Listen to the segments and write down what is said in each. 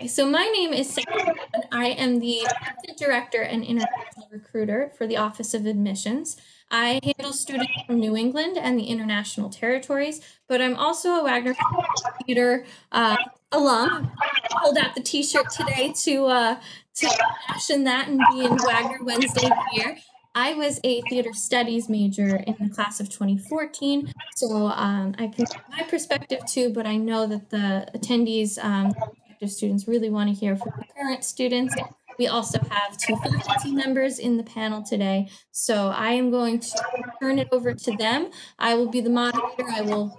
So my name is Sarah, and I am the Assistant Director and International Recruiter for the Office of Admissions. I handle students from New England and the International Territories, but I'm also a Wagner Campus Theater alum. I pulled out the T-shirt today to fashion that and be in Wagner Wednesday gear. I was a theater studies major in the class of 2014, so I can give my perspective too, but I know that the attendees, prospective students, really want to hear from the current students. We also have two faculty members in the panel today, so I am going to turn it over to them. I will be the moderator. I will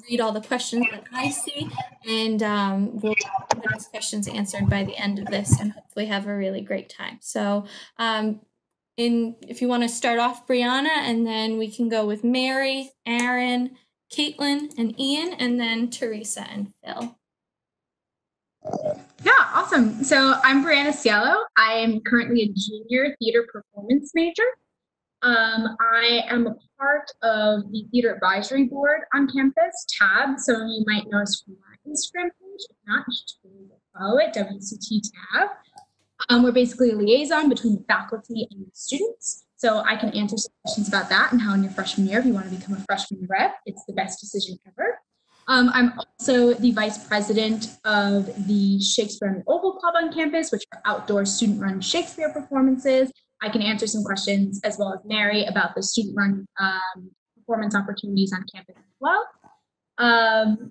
read all the questions that I see, and we'll get everybody's questions answered by the end of this and hopefully have a really great time. So if you want to start off, Brianna, and then we can go with Mary, Aaron, Caitlin, and Ian, and then Teresa and Phil. Yeah, awesome. So I'm Brianna Cielo. I am currently a junior theater performance major. I am a part of the Theater Advisory Board on campus, TAB. Some of you might know us from our Instagram page. If not, you should follow it, WCT TAB. We're basically a liaison between the faculty and the students. So I can answer some questions about that and how in your freshman year, if you want to become a freshman rep, it's the best decision ever. I'm also the vice president of the Shakespeare and the Oval Club on campus, which are outdoor student-run Shakespeare performances. I can answer some questions, as well as Mary, about the student-run performance opportunities on campus as well.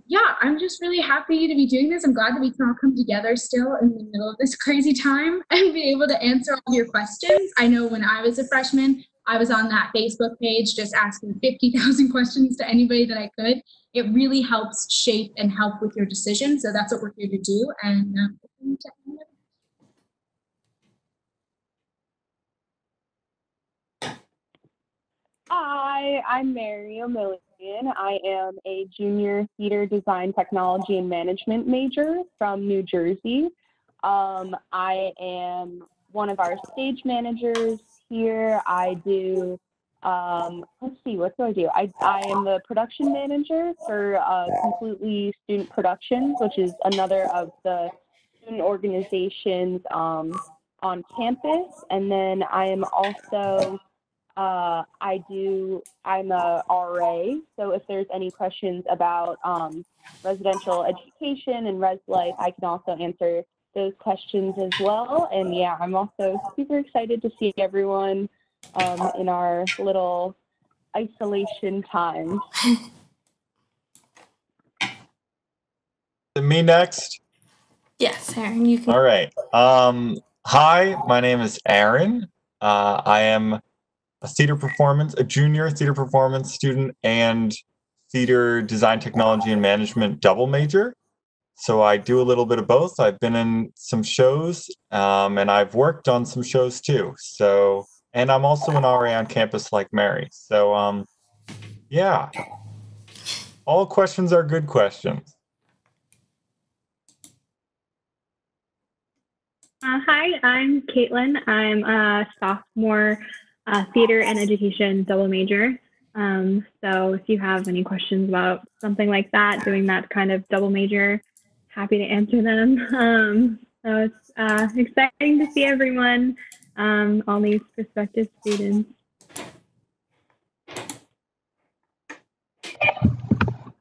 Yeah, I'm just really happy to be doing this. I'm glad that we can all come together still in the middle of this crazy time and be able to answer all your questions. I know when I was a freshman, I was on that Facebook page just asking 50,000 questions to anybody that I could. It really helps shape and help with your decision. So that's what we're here to do. And Hi, I'm Mary O'Million. I am a junior theater design, technology, and management major from New Jersey. I am one of our stage managers here. I do, let's see, what do I do? I am the production manager for Completely Student Productions, which is another of the student organizations on campus. And then I am also I'm a RA, so if there's any questions about residential education and res life, I can also answer those questions as well. And yeah, I'm also super excited to see everyone in our little isolation time. Me next? Yes, Aaron, you can. All right. Hi, my name is Aaron. I am a junior theater performance student and theater design, technology, and management double major. So I do a little bit of both. I've been in some shows, and I've worked on some shows too. So, and I'm also an RA on campus like Mary. So, yeah, all questions are good questions. Hi, I'm Caitlin. I'm a sophomore theater and education double major. So if you have any questions about something like that, doing that kind of double major, happy to answer them. So it's exciting to see everyone, all these prospective students.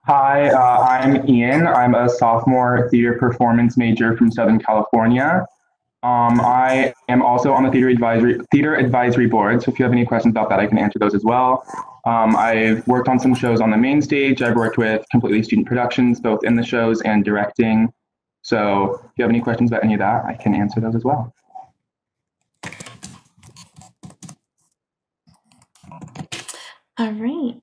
Hi, I'm Ian. I'm a sophomore theater performance major from Southern California. I am also on the theater advisory board. So if you have any questions about that, I can answer those as well. I've worked on some shows on the main stage. I've worked with Completely Student Productions, both in the shows and directing. So if you have any questions about any of that, I can answer those as well. All right.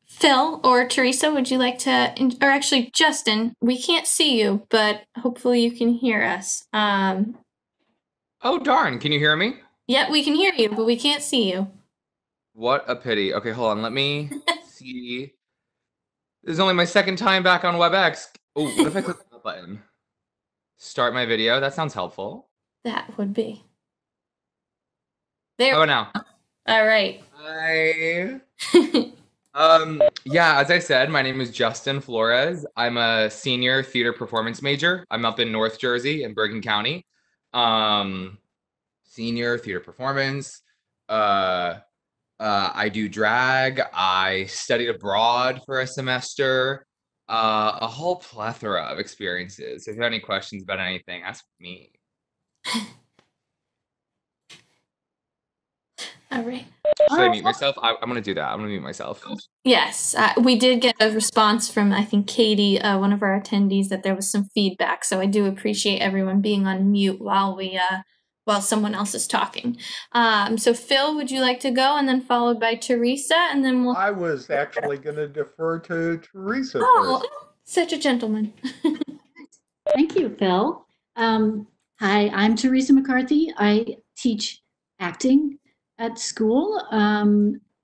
Phil or Teresa, would you like to, or actually Justin, we can't see you, but hopefully you can hear us. Oh, darn. Can you hear me? Yeah, we can hear you, but we can't see you. What a pity. Okay, hold on. Let me see. This is only my second time back on WebEx. Oh, what if I click that button? Start my video. That sounds helpful. That would be. There. How about now? All right. Hi. Yeah, as I said, my name is Justin Flores. I'm a senior theater performance major. I'm up in North Jersey in Bergen County. Um, Senior theater performance. Uh, I do drag. I studied abroad for a semester. A whole plethora of experiences. If you have any questions about anything, ask me. All right. Should I mute myself? I'm gonna do that. I'm gonna mute myself. Yes, we did get a response from, I think, Katie, one of our attendees, that there was some feedback. So I do appreciate everyone being on mute while someone else is talking. So Phil, would you like to go, and then followed by Teresa, and then we'll. I was actually going to defer to Teresa Oh, first. such a gentleman. Thank you, Phil. Hi, I'm Teresa McCarthy. I teach acting at school.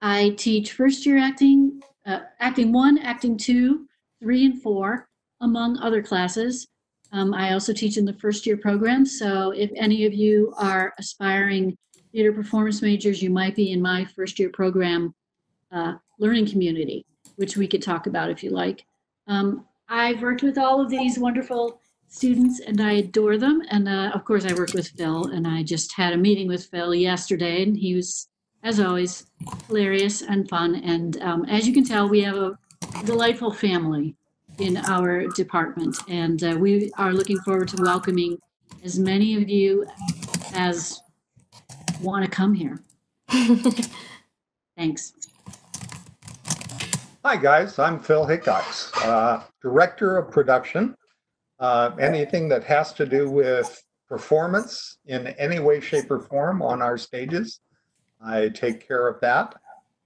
I teach first year acting, acting 1, acting 2, 3, and 4, among other classes. I also teach in the first year program. So if any of you are aspiring theater performance majors, you might be in my first year program learning community, which we could talk about if you like. I've worked with all of these wonderful students and I adore them. And of course, I work with Phil, and I just had a meeting with Phil yesterday, and he was, as always, hilarious and fun. And as you can tell, we have a delightful family in our department, and we are looking forward to welcoming as many of you as want to come here. Thanks. Hi, guys. I'm Phil Hickox, Director of Production. Anything that has to do with performance in any way, shape, or form on our stages, I take care of that.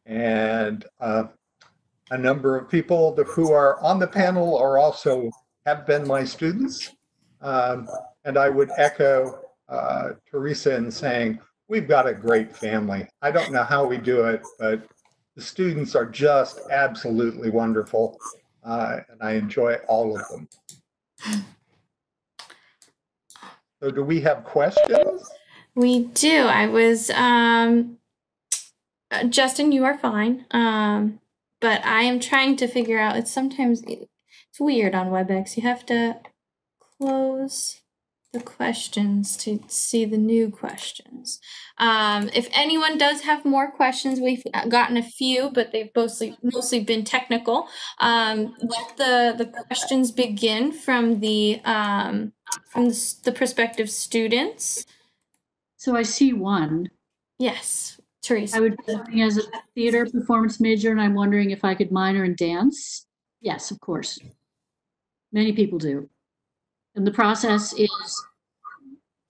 And a number of people who are on the panel are also have been my students. And I would echo Teresa in saying, we've got a great family. I don't know how we do it, but the students are just absolutely wonderful, and I enjoy all of them. So do we have questions? We do. I was, Justin, you are fine. But I am trying to figure out, it's weird on WebEx. You have to close the questions to see the new questions. If anyone does have more questions, we've gotten a few, but they've mostly been technical. Let the questions begin from the prospective students. So I see one. Yes, Teresa. I would be working as a theater performance major, and I'm wondering if I could minor in dance. Yes, of course. Many people do. And the process is,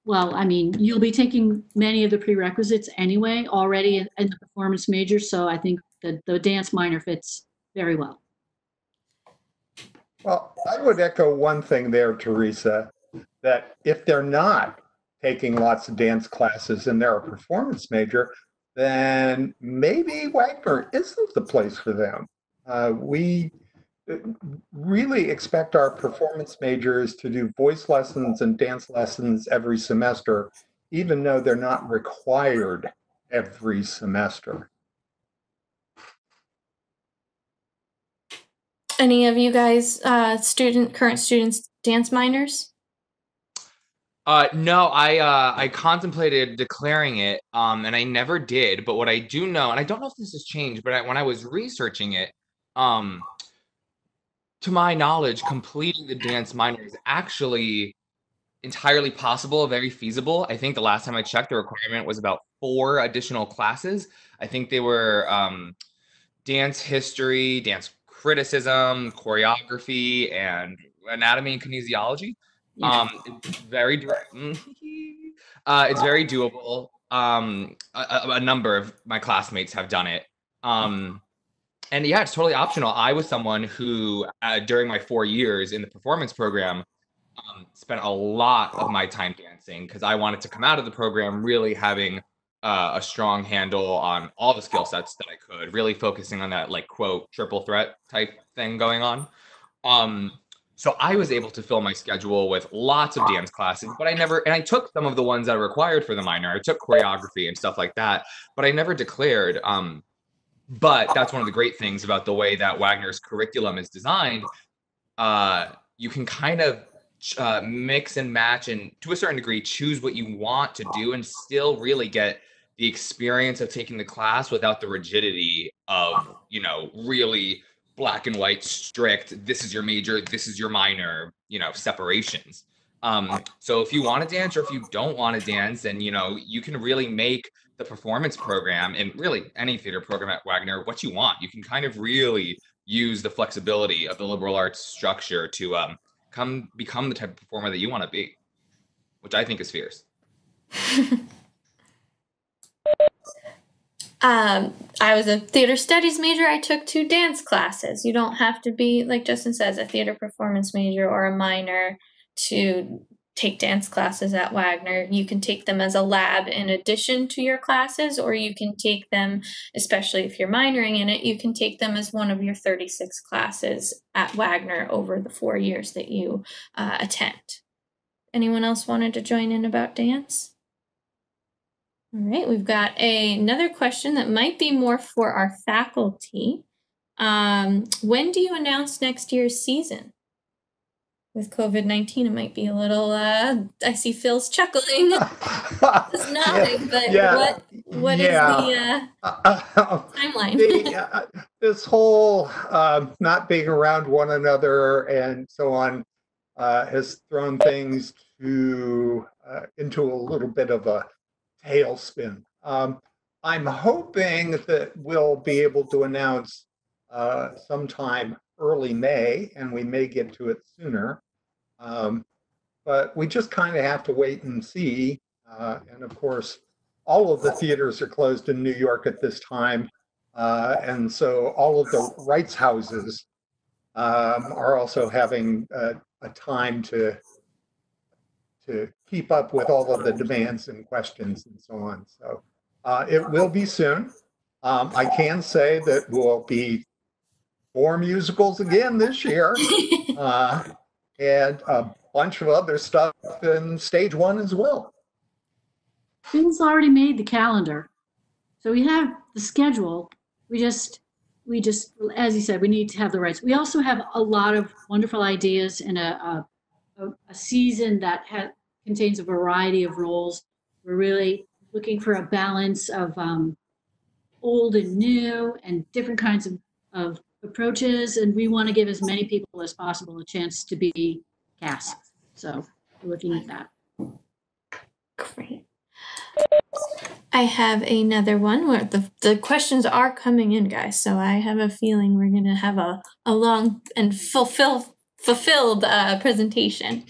well, I mean, you'll be taking many of the prerequisites anyway already in the performance major, so I think that the dance minor fits very well. Well, I would echo one thing there, Teresa, that if they're not taking lots of dance classes and they're a performance major, then maybe Wagner isn't the place for them. We really expect our performance majors to do voice lessons and dance lessons every semester, even though they're not required every semester. Any of you guys, current students, dance minors? No, I contemplated declaring it, and I never did. But what I do know, and I don't know if this has changed, but when I was researching it, to my knowledge, completing the dance minor is actually entirely possible, very feasible. I think the last time I checked, the requirement was about 4 additional classes. I think they were dance history, dance criticism, choreography, and anatomy and kinesiology. Yeah. It's very it's very doable. A number of my classmates have done it. And yeah, it's totally optional. I was someone who, during my 4 years in the performance program, spent a lot of my time dancing because I wanted to come out of the program really having a strong handle on all the skill sets that I could, really focusing on that, like, quote, triple threat type thing going on. So I was able to fill my schedule with lots of dance classes, but I took some of the ones that are required for the minor. I took choreography and stuff like that, but I never declared. But that's one of the great things about the way that Wagner's curriculum is designed. You can kind of mix and match and to a certain degree choose what you want to do and still really get the experience of taking the class without the rigidity of, really black and white, strict, this is your major, this is your minor, separations. So if you want to dance or if you don't want to dance, then, you can really make the performance program and really any theater program at Wagner what you want. You can kind of really use the flexibility of the liberal arts structure to become the type of performer that you want to be, which I think is fierce. I was a theater studies major. I took 2 dance classes. You don't have to be, like Justin says, a theater performance major or a minor to take dance classes at Wagner. You can take them as a lab in addition to your classes, or you can take them, especially if you're minoring in it, you can take them as one of your 36 classes at Wagner over the 4 years that you attend. Anyone else wanted to join in about dance? All right, we've got another question that might be more for our faculty. When do you announce next year's season? With COVID-19, it might be a little, I see Phil's chuckling. He's nodding, but what is the timeline? This whole not being around one another and so on has thrown things into a little bit of a tailspin. I'm hoping that we'll be able to announce sometime early May, and we may get to it sooner. But we just kind of have to wait and see. And of course, all of the theaters are closed in New York at this time. And so all of the rights houses are also having a time to keep up with all of the demands and questions and so on. So it will be soon. I can say that we'll be 4 musicals again this year, and a bunch of other stuff in stage 1 as well. Phil's already made the calendar, so we have the schedule. We just, as you said, we need to have the rights. We also have a lot of wonderful ideas and a season that contains a variety of roles. We're really looking for a balance of old and new and different kinds of approaches, and we want to give as many people as possible a chance to be cast. So we're looking at that. Great. I have another one where the questions are coming in, guys. So I have a feeling we're going to have a long and fulfilled presentation.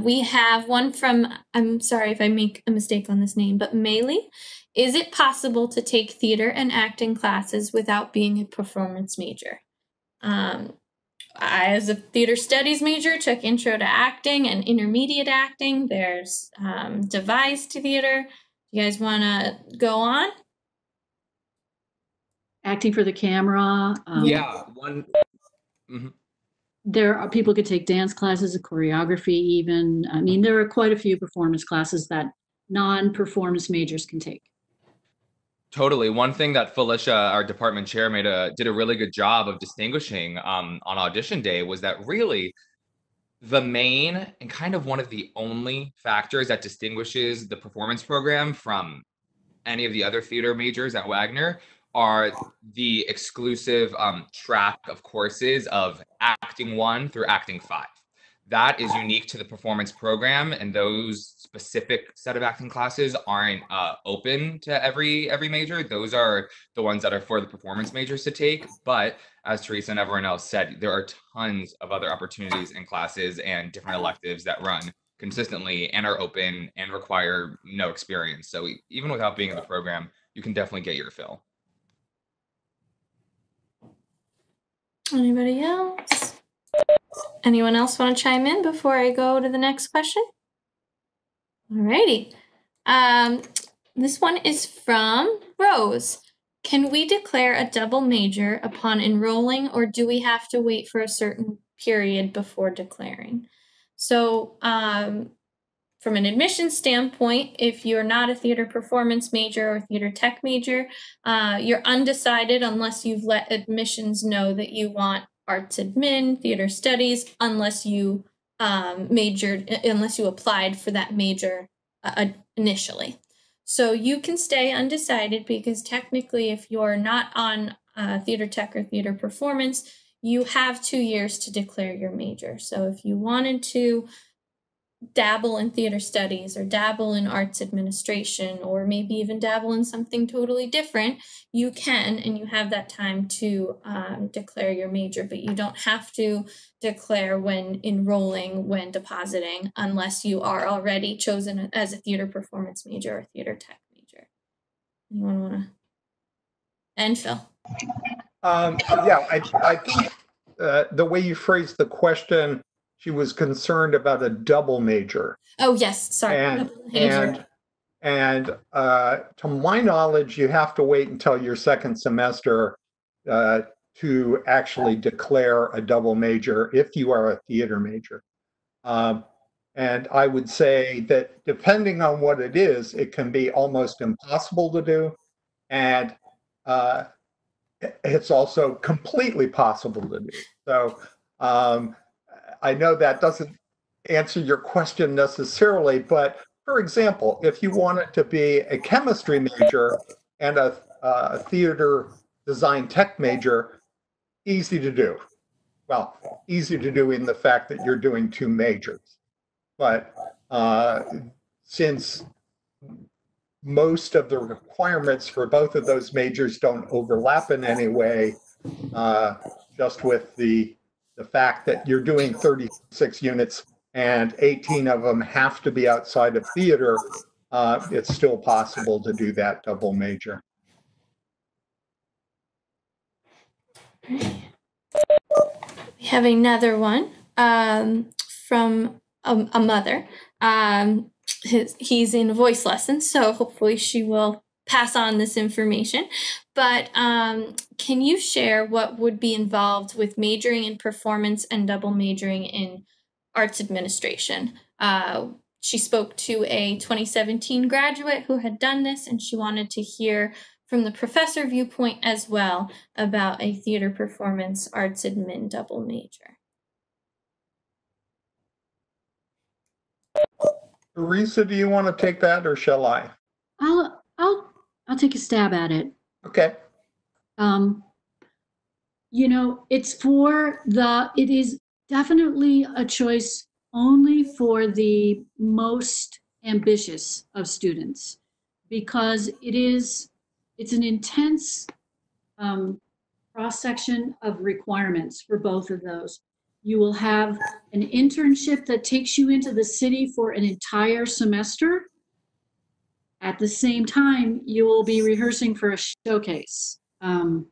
We have one from, I'm sorry if I make a mistake on this name, but Maylee. Is it possible to take theater and acting classes without being a performance major? I, as a theater studies major, took intro to acting and intermediate acting. There's devised theater. You guys want to go on? Acting for the camera. Yeah, one. Mm-hmm. There are people could take dance classes, choreography even. I mean, there are quite a few performance classes that non-performance majors can take. Totally. One thing that Felicia, our department chair, did a really good job of distinguishing on audition day was that really the main and kind of one of the only factors that distinguishes the performance program from any of the other theater majors at Wagner are the exclusive track of courses of Acting 1 through Acting 5. That is unique to the performance program, and those specific set of acting classes aren't open to every major. Those are the ones that are for the performance majors to take. But as Teresa and everyone else said, there are tons of other opportunities and classes and different electives that run consistently and are open and require no experience. So even without being in the program, you can definitely get your fill. Anybody else? Anyone else want to chime in before I go to the next question? Alrighty. This one is from Rose. Can we declare a double major upon enrolling, or do we have to wait for a certain period before declaring? So from an admissions standpoint, if you're not a theater performance major or theater tech major, you're undecided unless you've let admissions know that you want arts admin, theater studies, unless you unless you applied for that major initially. So you can stay undecided because technically, if you're not on theater tech or theater performance, you have 2 years to declare your major. So if you wanted to dabble in theater studies or dabble in arts administration or maybe even dabble in something totally different, you can, and you have that time to declare your major, but you don't have to declare when enrolling, when depositing, unless you are already chosen as a theater performance major or theater tech major. Anyone want to? And Phil. Yeah, I think the way you phrased the question, she was concerned about a double major. Oh, yes, sorry. And to my knowledge, you have to wait until your second semester to actually declare a double major if you are a theater major. And I would say that depending on what it is, it can be almost impossible to do. And it's also completely possible to do. So I know that doesn't answer your question necessarily, but for example, if you wanted to be a chemistry major and a theater design tech major, easy to do. Well, easy to do in the fact that you're doing 2 majors. But since most of the requirements for both of those majors don't overlap in any way, just with the fact that you're doing 36 units and 18 of them have to be outside of theater, it's still possible to do that double major. We have another one from a mother. He's in voice lessons, so hopefully she will pass on this information. But can you share what would be involved with majoring in performance and double majoring in arts administration? She spoke to a 2017 graduate who had done this, and she wanted to hear from the professor viewpoint as well about a theater performance arts admin double major. Teresa, do you want to take that or shall I? I'll take a stab at it. Okay. You know, it is definitely a choice only for the most ambitious of students, because it's an intense cross-section of requirements for both of those. You will have an internship that takes you into the city for an entire semester. At the same time, you will be rehearsing for a showcase, a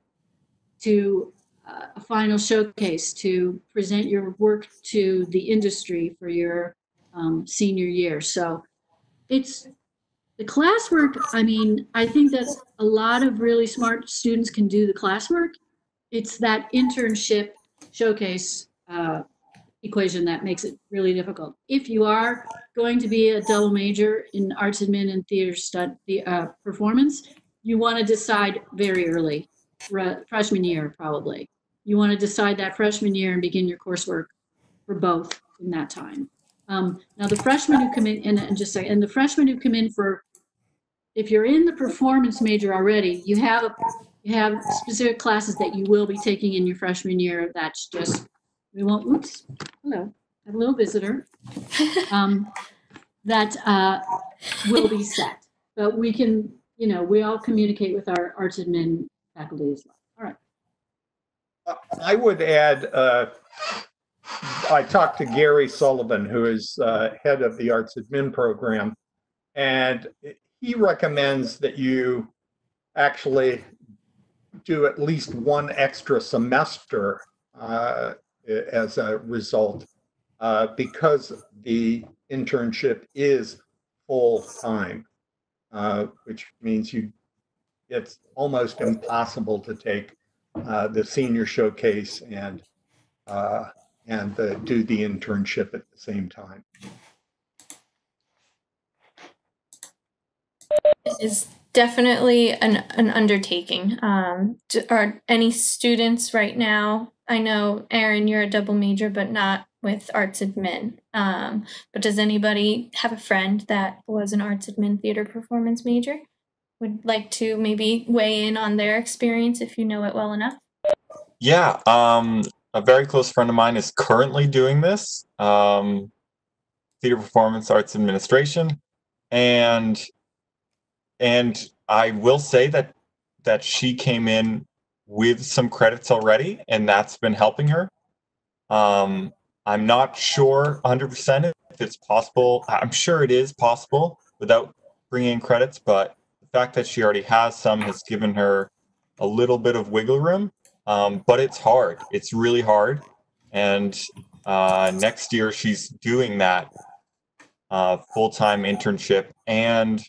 final showcase to present your work to the industry for your senior year. So it's the classwork. I mean, I think that a lot of really smart students can do the classwork. It's that internship showcase equation that makes it really difficult. If you are going to be a double major in arts admin and theater performance, you want to decide very early, freshman year probably. You want to decide that freshman year and begin your coursework for both in that time. Now the freshmen who come in, and the freshmen who come in for, if you're in the performance major already, you have specific classes that you will be taking in your freshman year. That's just, we won't, oops, hello, I have a little visitor. That will be set. But we can, we all communicate with our arts admin faculty as well. All right. I would add, I talked to Gary Sullivan, who is head of the arts admin program, and he recommends that you actually do at least one extra semester as a result, because the internship is full time, which means it's almost impossible to take the senior showcase and do the internship at the same time. is definitely an undertaking. Are any students right now? I know, Aaron, you're a double major, but not with arts admin. But does anybody have a friend that was an arts admin theater performance major? Would like to maybe weigh in on their experience if you know it well enough? Yeah, a very close friend of mine is currently doing this, theater performance arts administration, and I will say that she came in with some credits already, and that's been helping her. I'm not sure 100% if it's possible. I'm sure it is possible without bringing in credits, but the fact that she already has some has given her a little bit of wiggle room. But it's hard. It's really hard. And next year she's doing that full-time internship and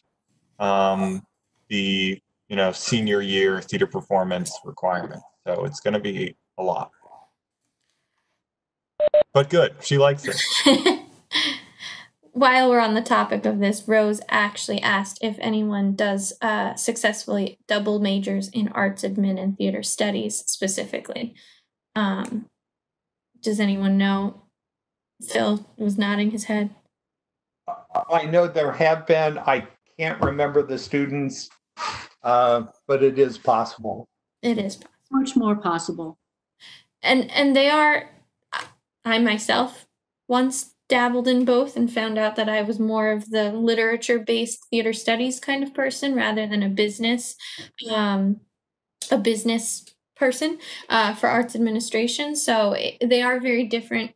the senior year theater performance requirement. So it's going to be a lot. But good, she likes it. While we're on the topic of this, Rose actually asked if anyone does successfully double majors in arts admin and theater studies specifically. Does anyone know? Phil was nodding his head. I know there have been. I can't remember the students, but it is possible. It is possible. Much more possible. And they are. I myself once dabbled in both and found out that I was more of the literature-based theater studies kind of person rather than a business person for arts administration. So they are very different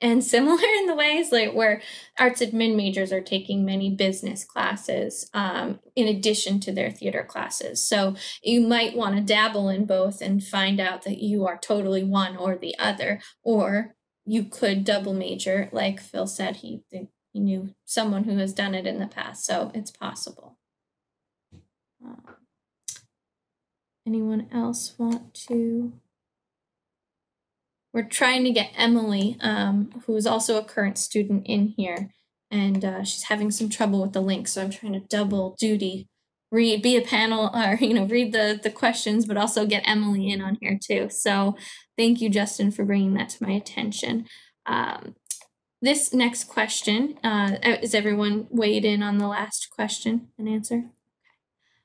and similar in the ways like where arts admin majors are taking many business classes in addition to their theater classes. So you might want to dabble in both and find out that you are totally one or the other, or you could double major. Like Phil said, he knew someone who has done it in the past, so it's possible. Anyone else want to? We're trying to get Emily, who is also a current student, in here, and she's having some trouble with the link. So I'm trying to double duty, be a panel, or read the questions, but also get Emily in on here too. So thank you, Justin, for bringing that to my attention. This next question, is everyone weighed in on the last question and answer?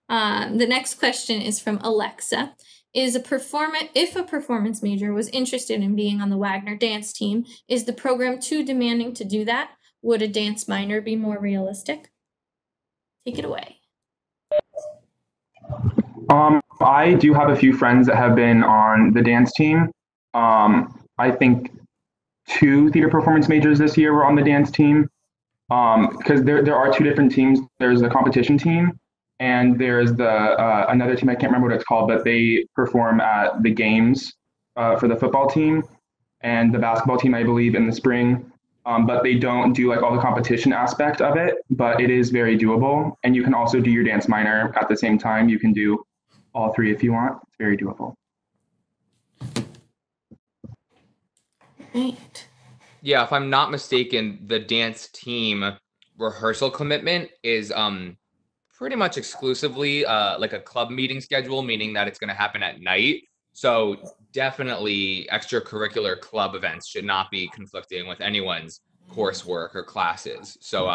The next question is from Alexa. If a performance major was interested in being on the Wagner dance team, is the program too demanding to do that? Would a dance minor be more realistic? Take it away. I do have a few friends that have been on the dance team. I think 2 theater performance majors this year were on the dance team. Because there are 2 different teams. There's the competition team, and there's the another team. I can't remember what it's called, but they perform at the games for the football team and the basketball team, I believe, in the spring. But they don't do like all the competition aspect of it, but it is very doable. And you can also do your dance minor at the same time. You can do all 3 if you want. It's very doable. Right. Yeah, if I'm not mistaken, the dance team rehearsal commitment is pretty much exclusively like a club meeting schedule, meaning that it's going to happen at night. So definitely extracurricular club events should not be conflicting with anyone's coursework or classes. So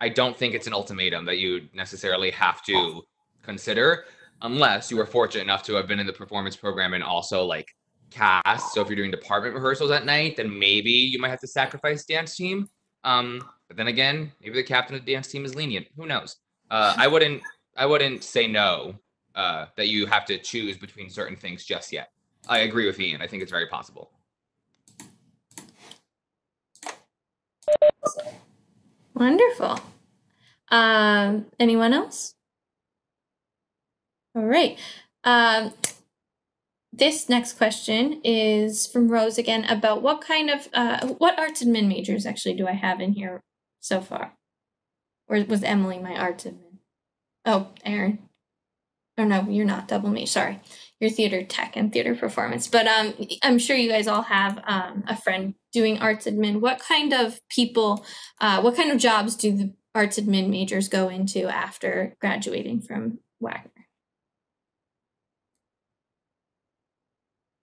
I don't think it's an ultimatum that you necessarily have to consider, unless you were fortunate enough to have been in the performance program and also like cast. So if you're doing department rehearsals at night, then maybe you might have to sacrifice dance team. But then again, maybe the captain of the dance team is lenient. Who knows? I wouldn't say no that you have to choose between certain things just yet. I agree with Ian. I think it's very possible. Wonderful. Anyone else? All right. This next question is from Rose again about what kind of what arts admin majors actually do I have in here so far? Or was Emily my arts admin? Oh, Aaron. Oh no, you're not double major. Sorry, you're theater tech and theater performance. But I'm sure you guys all have a friend doing arts admin. What kind of people? What kind of jobs do arts admin majors go into after graduating from Wagner?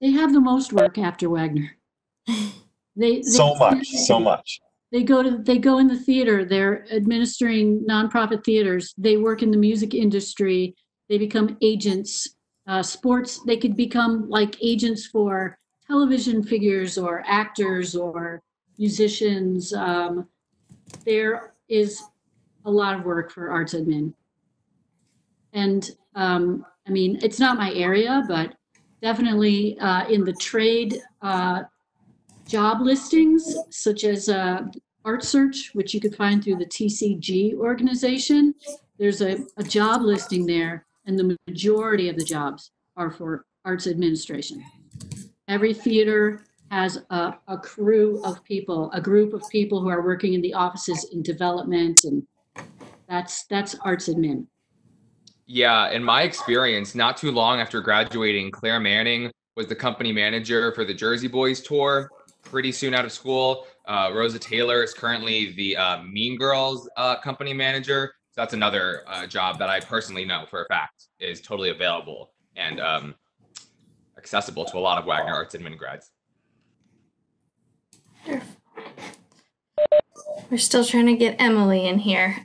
They have the most work after Wagner. So much. They go in the theater. They're administering nonprofit theaters. They work in the music industry. They become agents. Sports, they could become like agents for television figures or actors or musicians. There is a lot of work for arts admin. And I mean, it's not my area, but definitely in the trade job listings, such as Art Search, which you could find through the TCG organization, there's a job listing there, and the majority of the jobs are for arts administration. Every theater has a crew of people, a group of people who are working in the offices in development, and that's arts admin. Yeah, in my experience, not too long after graduating, Claire Manning was the company manager for the Jersey Boys tour. Pretty soon out of school, Rosa Taylor is currently the Mean Girls company manager. So that's another job that I personally know for a fact is totally available and accessible to a lot of Wagner Arts Admin grads. We're still trying to get Emily in here.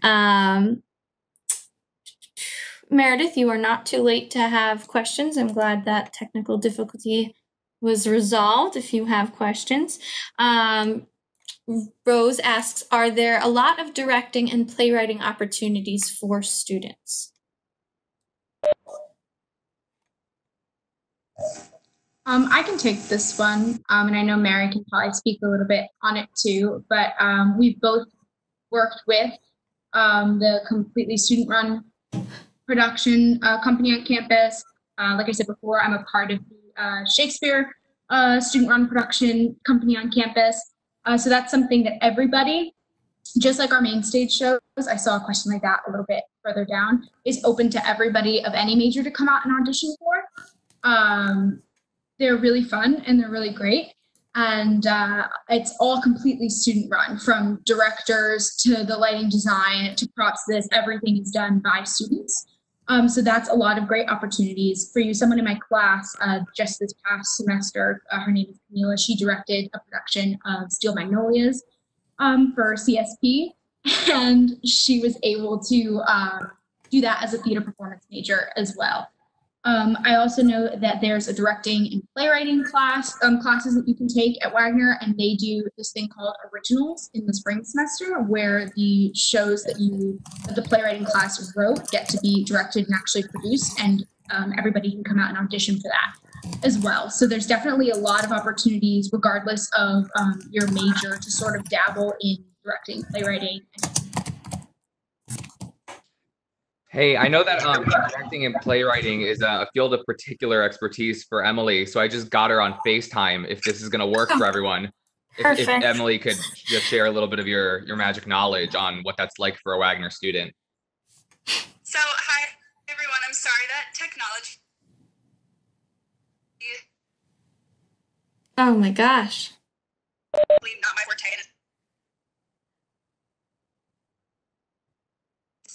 Meredith, you are not too late to have questions. I'm glad that technical difficulty was resolved if you have questions. Rose asks, are there a lot of directing and playwriting opportunities for students? I can take this one, and I know Mary can probably speak a little bit on it too, but we've both worked with the completely student-run production company on campus. Like I said before, I'm a part of the Shakespeare student-run production company on campus. So that's something that everybody, just like our main stage shows, I saw a question like that a little bit further down, is open to everybody of any major to come out and audition for. They're really fun and they're really great. And it's all completely student run, from directors to the lighting design to props. Everything is done by students. So that's a lot of great opportunities for you. Someone in my class just this past semester, her name is Camila, she directed a production of Steel Magnolias for CSP, and she was able to do that as a theater performance major as well. I also know that there's a directing and playwriting classes that you can take at Wagner, and they do this thing called originals in the spring semester, where the shows that the playwriting class wrote get to be directed and actually produced, and everybody can come out and audition for that as well. So there's definitely a lot of opportunities, regardless of your major, to sort of dabble in directing, playwriting, and Hey, I know that directing and playwriting is a field of particular expertise for Emily, so I just got her on FaceTime if this is going to work for everyone. If Emily could just share a little bit of your magic knowledge on what that's like for a Wagner student. So, hi, everyone. I'm sorry that technology. Oh my gosh. Not my forte.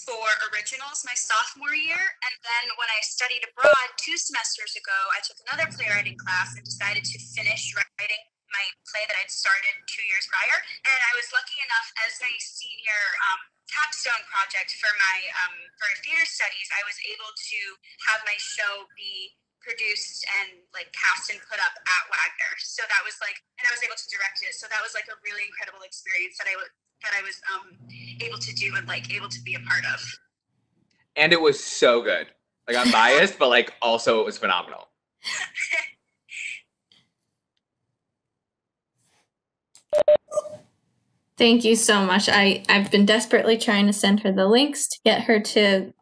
For originals my sophomore year, and then when I studied abroad 2 semesters ago, I took another playwriting class and decided to finish writing my play that I'd started 2 years prior. And I was lucky enough, as my senior capstone project for my for theater studies, I was able to have my show be produced and like cast and put up at Wagner. So that was like, and I was able to direct it. So that was like a really incredible experience that I was able to do and like able to be a part of. And it was so good. Like, I'm biased, but like also it was phenomenal. Thank you so much. I've been desperately trying to send her the links to get her to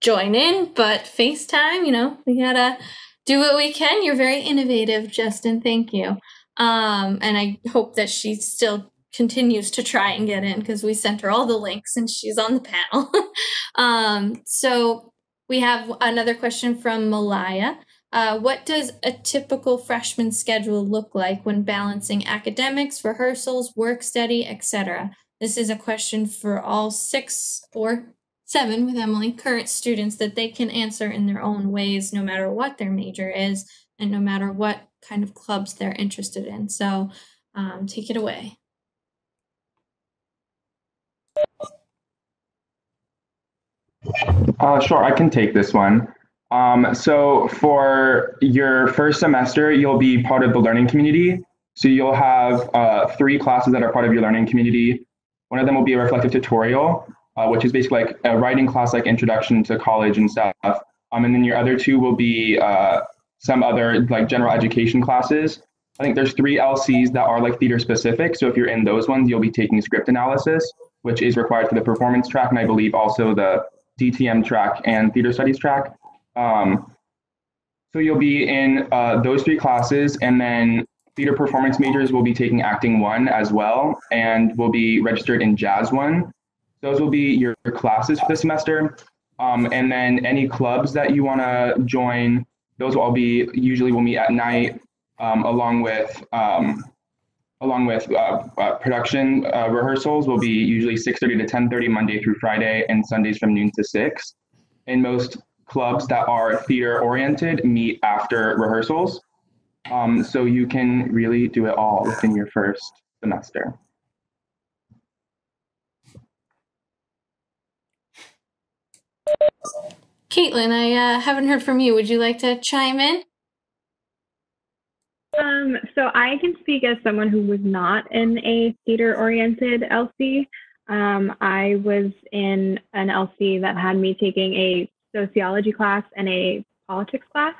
join in, but FaceTime, we gotta do what we can. You're very innovative, Justin. Thank you. And I hope that she still continues to try and get in, because we sent her all the links and she's on the panel. So we have another question from Malaya. What does a typical freshman schedule look like when balancing academics, rehearsals, work study, etc.? this is a question for all 6 or 7 with Emily current students that they can answer in their own ways, no matter what their major is and no matter what kind of clubs they're interested in. So take it away. Sure, I can take this one. So for your first semester, you'll be part of the learning community. So you'll have 3 classes that are part of your learning community. One of them will be a reflective tutorial, which is basically like a writing class, like introduction to college and stuff. And then your other 2 will be some other like general education classes. I think there's 3 LCs that are like theater specific. So if you're in those ones, you'll be taking script analysis, which is required for the performance track, and I believe also the DTM track and theater studies track. So you'll be in those 3 classes, and then theater performance majors will be taking acting 1 as well, and will be registered in jazz 1. Those will be your classes for the semester. And then any clubs that you want to join, those will all be, usually will meet at night, along with production rehearsals will be usually 6:30 to 10:30 Monday through Friday, and Sundays from noon to 6. And most clubs that are theater oriented meet after rehearsals. So you can really do it all within your first semester. Caitlin, I haven't heard from you. Would you like to chime in? So I can speak as someone who was not in a theater-oriented LC. I was in an LC that had me taking a sociology class and a politics class.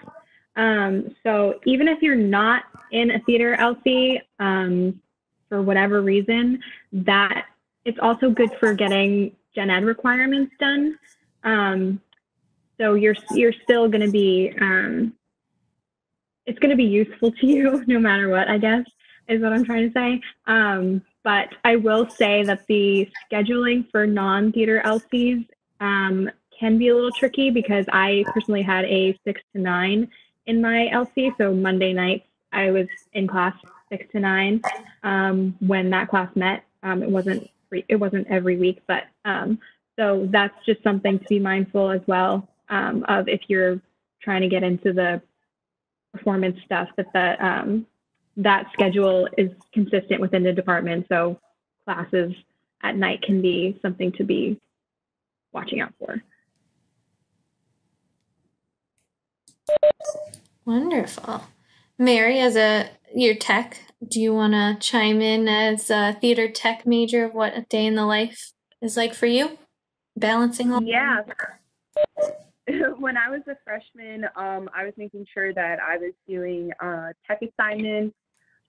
So even if you're not in a theater LC, for whatever reason, that it's also good for getting gen ed requirements done. So you're still going to be it's going to be useful to you no matter what, I guess, is what I'm trying to say. But I will say that the scheduling for non-theater LCs can be a little tricky, because I personally had a 6 to 9 in my LC. So Monday nights, I was in class 6 to 9 when that class met. It wasn't every week, but so that's just something to be mindful as well of, if you're trying to get into the performance stuff, that schedule is consistent within the department. So classes at night can be something to be watching out for. Wonderful. Mary, as your tech, do you want to chime in as a theater tech major of what a day in the life is like for you? Balancing all? Yeah. When I was a freshman, I was making sure that I was doing tech assignments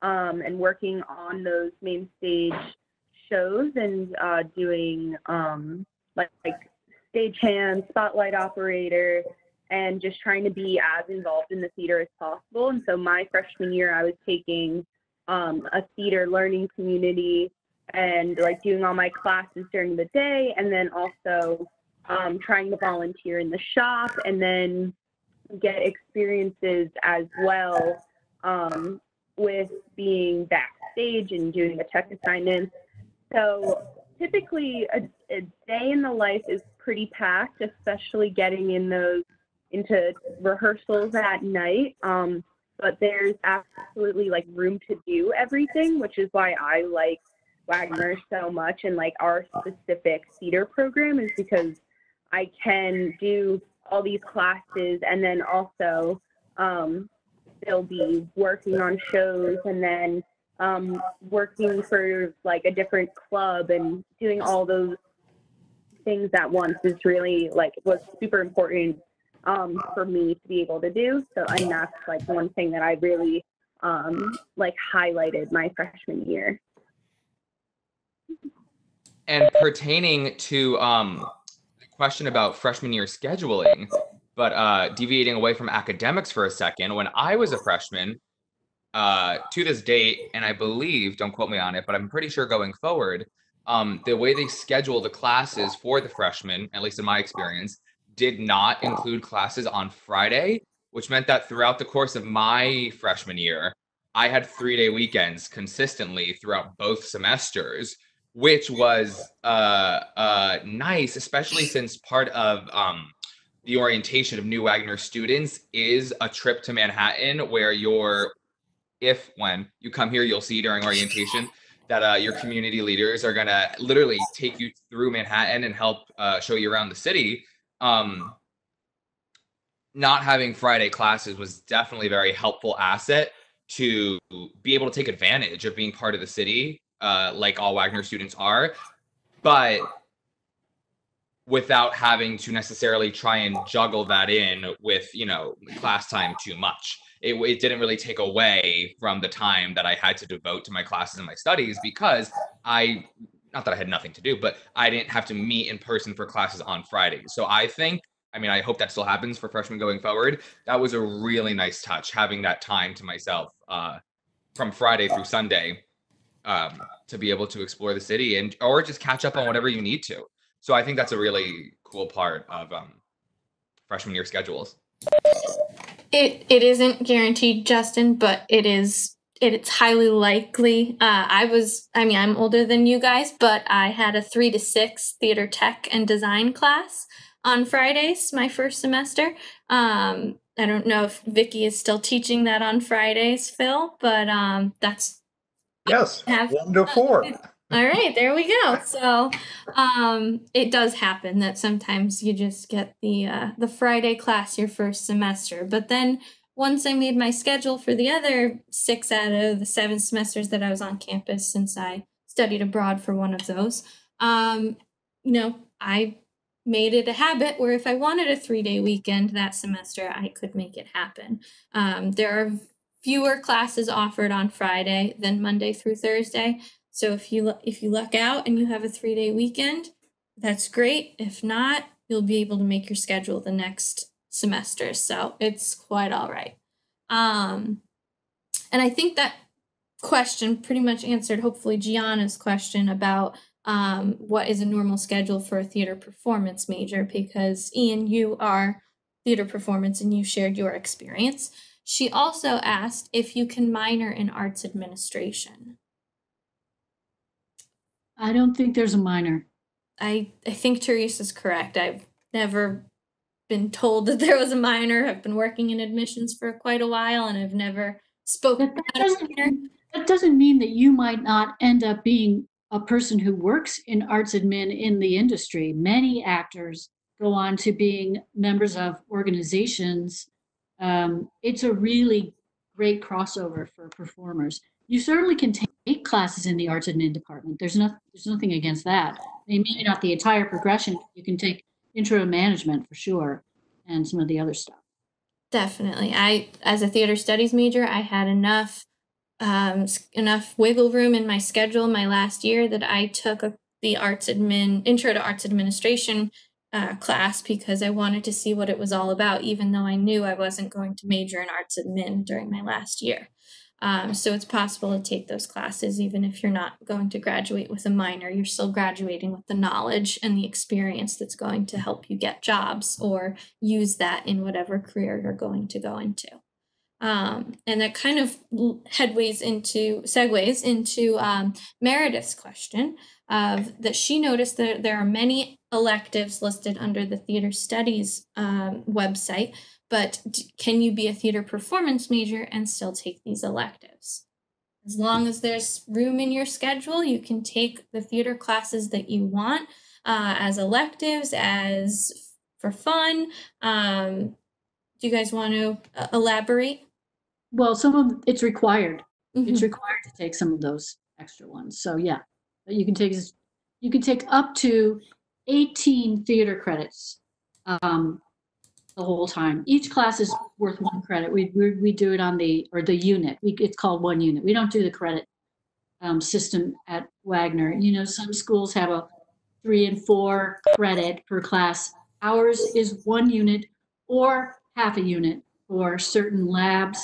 and working on those main stage shows, and doing like stagehand, spotlight operator, and just trying to be as involved in the theater as possible. And so my freshman year, I was taking a theater learning community and like doing all my classes during the day, and then also trying to volunteer in the shop, and then get experiences as well with being backstage and doing the tech assignments. So typically a day in the life is pretty packed, especially getting into rehearsals at night. But there's absolutely like room to do everything, which is why I like Wagner so much, and like our specific theater program is because I can do all these classes, and then also they'll be working on shows, and then working for like a different club, and doing all those things at once is really like was super important for me to be able to do. So, and that's like one thing that I really like highlighted my freshman year. And pertaining to the question about freshman year scheduling, but deviating away from academics for a second, when I was a freshman, to this date, and I believe, don't quote me on it, but I'm pretty sure going forward, the way they schedule the classes for the freshmen, at least in my experience, did not include classes on Friday, which meant that throughout the course of my freshman year, I had 3-day weekends consistently throughout both semesters, which was nice, especially since part of the orientation of new Wagner students is a trip to Manhattan, where when you come here, you'll see during orientation that your community leaders are gonna literally take you through Manhattan and help show you around the city. Not having Friday classes was definitely a very helpful asset to be able to take advantage of being part of the city, like all Wagner students are, but without having to necessarily try and juggle that in with, class time too much. It didn't really take away from the time that I had to devote to my classes and my studies, because not that I had nothing to do, but I didn't have to meet in person for classes on Fridays. So I hope that still happens for freshmen going forward. That was a really nice touch, having that time to myself from Friday through Sunday to be able to explore the city or just catch up on whatever you need to. So I think that's a really cool part of freshman year schedules. It isn't guaranteed, Justin, but it's highly likely. I'm older than you guys, but I had a 3 to 6 theater tech and design class on Fridays my first semester. I don't know if Vicky is still teaching that on Fridays, Phil, but that's Yes, 1 to 4. All right, there we go. So it does happen that sometimes you just get the Friday class your first semester. But then once I made my schedule for the other 6 out of the 7 semesters that I was on campus, since I studied abroad for one of those, I made it a habit where if I wanted a 3-day weekend that semester, I could make it happen. There are fewer classes offered on Friday than Monday through Thursday. So if you luck out and you have a 3-day weekend, that's great. If not, you'll be able to make your schedule the next semester. So it's quite all right. And I think that question pretty much answered, hopefully, Gianna's question about what is a normal schedule for a theater performance major, because Ian, you are theater performance and you shared your experience. She also asked if you can minor in arts administration. I don't think there's a minor. I think Teresa's correct. I've never been told that there was a minor. I've been working in admissions for quite a while, and I've never spoken about a minor. That doesn't mean that you might not end up being a person who works in arts admin in the industry. Many actors go on to being members of organizations. It's a really great crossover for performers. You certainly can take classes in the arts admin department. There's nothing against that. Maybe not the entire progression. You can take intro to management for sure, and some of the other stuff. Definitely. As a theater studies major, I had enough wiggle room in my schedule my last year that I took the intro to arts administration class, because I wanted to see what it was all about, even though I knew I wasn't going to major in arts admin during my last year. So it's possible to take those classes even if you're not going to graduate with a minor. You're still graduating with the knowledge and the experience that's going to help you get jobs or use that in whatever career you're going to go into. And that kind of segues into Meredith's question that she noticed that there are many electives listed under the theater studies website, but can you be a theater performance major and still take these electives? As long as there's room in your schedule, you can take the theater classes that you want as electives, as for fun. Do you guys want to elaborate? Well, it's required. Mm-hmm. It's required to take some of those extra ones. So yeah, you can take up to 18 theater credits the whole time. Each class is worth 1 credit. We do it on the unit. It's called 1 unit. We don't do the credit system at Wagner. Some schools have a 3 and 4 credit per class. Ours is 1 unit or half a unit for certain labs,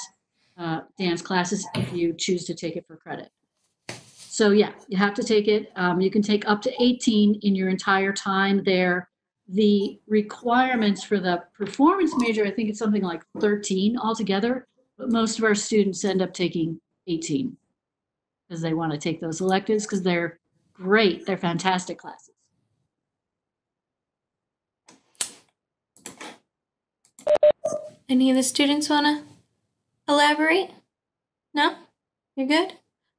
dance classes, if you choose to take it for credit. So yeah, you have to take it. You can take up to 18 in your entire time there. The requirements for the performance major, I think it's something like 13 altogether, but most of our students end up taking 18 because they want to take those electives because they're great. They're fantastic classes. Any of the students want to elaborate? No? You're good?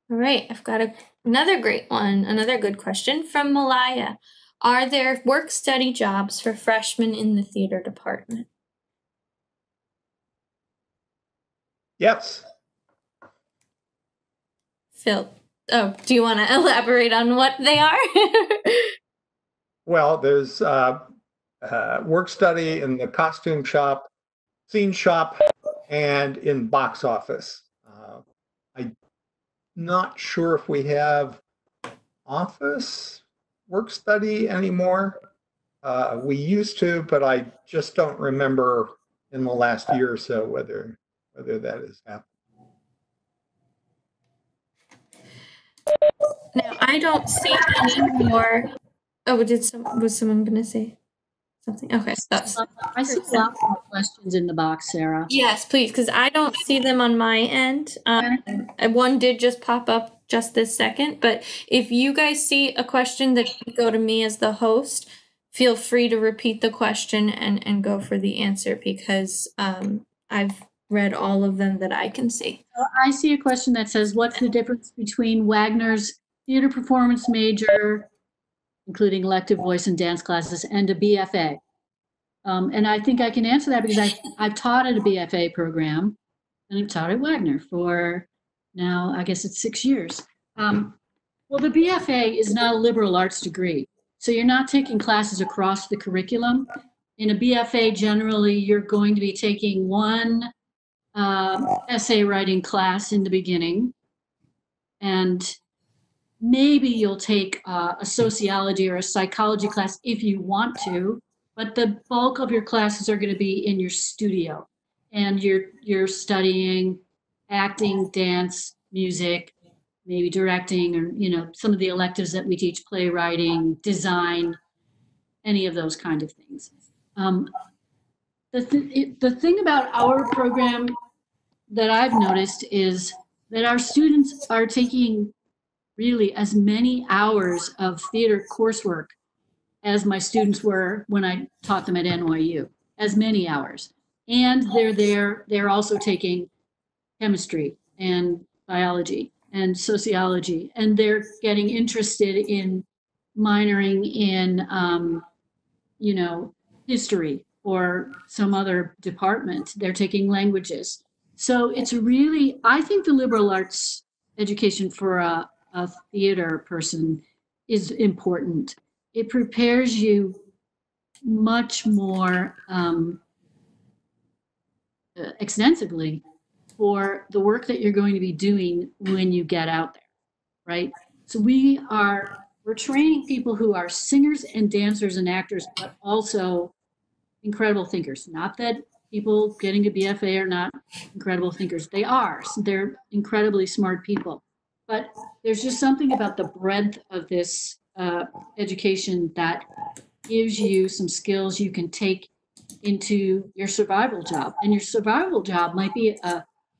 All right, I've got another great one, another good question from Malaya. Are there work-study jobs for freshmen in the theater department? Yes. Phil, do you want to elaborate on what they are? Well, there's work study in the costume shop, scene shop, and in box office. I'm not sure if we have office work study anymore. We used to, but I just don't remember in the last year or so whether that has happened. Now, I don't see any more. Oh, was someone going to say something? Okay, that's. I see a lot more questions in the box, Sarah. Yes, please, because I don't see them on my end. One did just pop up just this second, but if you guys see a question that should go to me as the host, feel free to repeat the question and go for the answer, because I've read all of them that I can see. I see a question that says, what's the difference between Wagner's theater performance major, including elective voice and dance classes, and a BFA? And I think I can answer that because I've taught at a BFA program, and I've taught at Wagner for now, I guess it's 6 years. Well, the BFA is not a liberal arts degree. So you're not taking classes across the curriculum. In a BFA, generally, you're going to be taking one essay writing class in the beginning, and maybe you'll take a sociology or a psychology class if you want to, but the bulk of your classes are going to be in your studio, and you're studying acting, dance, music, maybe directing, or some of the electives that we teach, playwriting, design, any of those kind of things. The thing about our program that I've noticed is that our students are taking really as many hours of theater coursework as my students were when I taught them at NYU, as many hours. And they're also taking chemistry and biology and sociology, and they're getting interested in minoring in, history or some other department. They're taking languages. So it's really, I think the liberal arts education for a theater person is important. It prepares you much more extensively for the work that you're going to be doing when you get out there, right? So we're training people who are singers and dancers and actors, but also incredible thinkers. Not that people getting a BFA are not incredible thinkers. They are. They're incredibly smart people. But there's just something about the breadth of this education that gives you some skills you can take into your survival job. And your survival job might be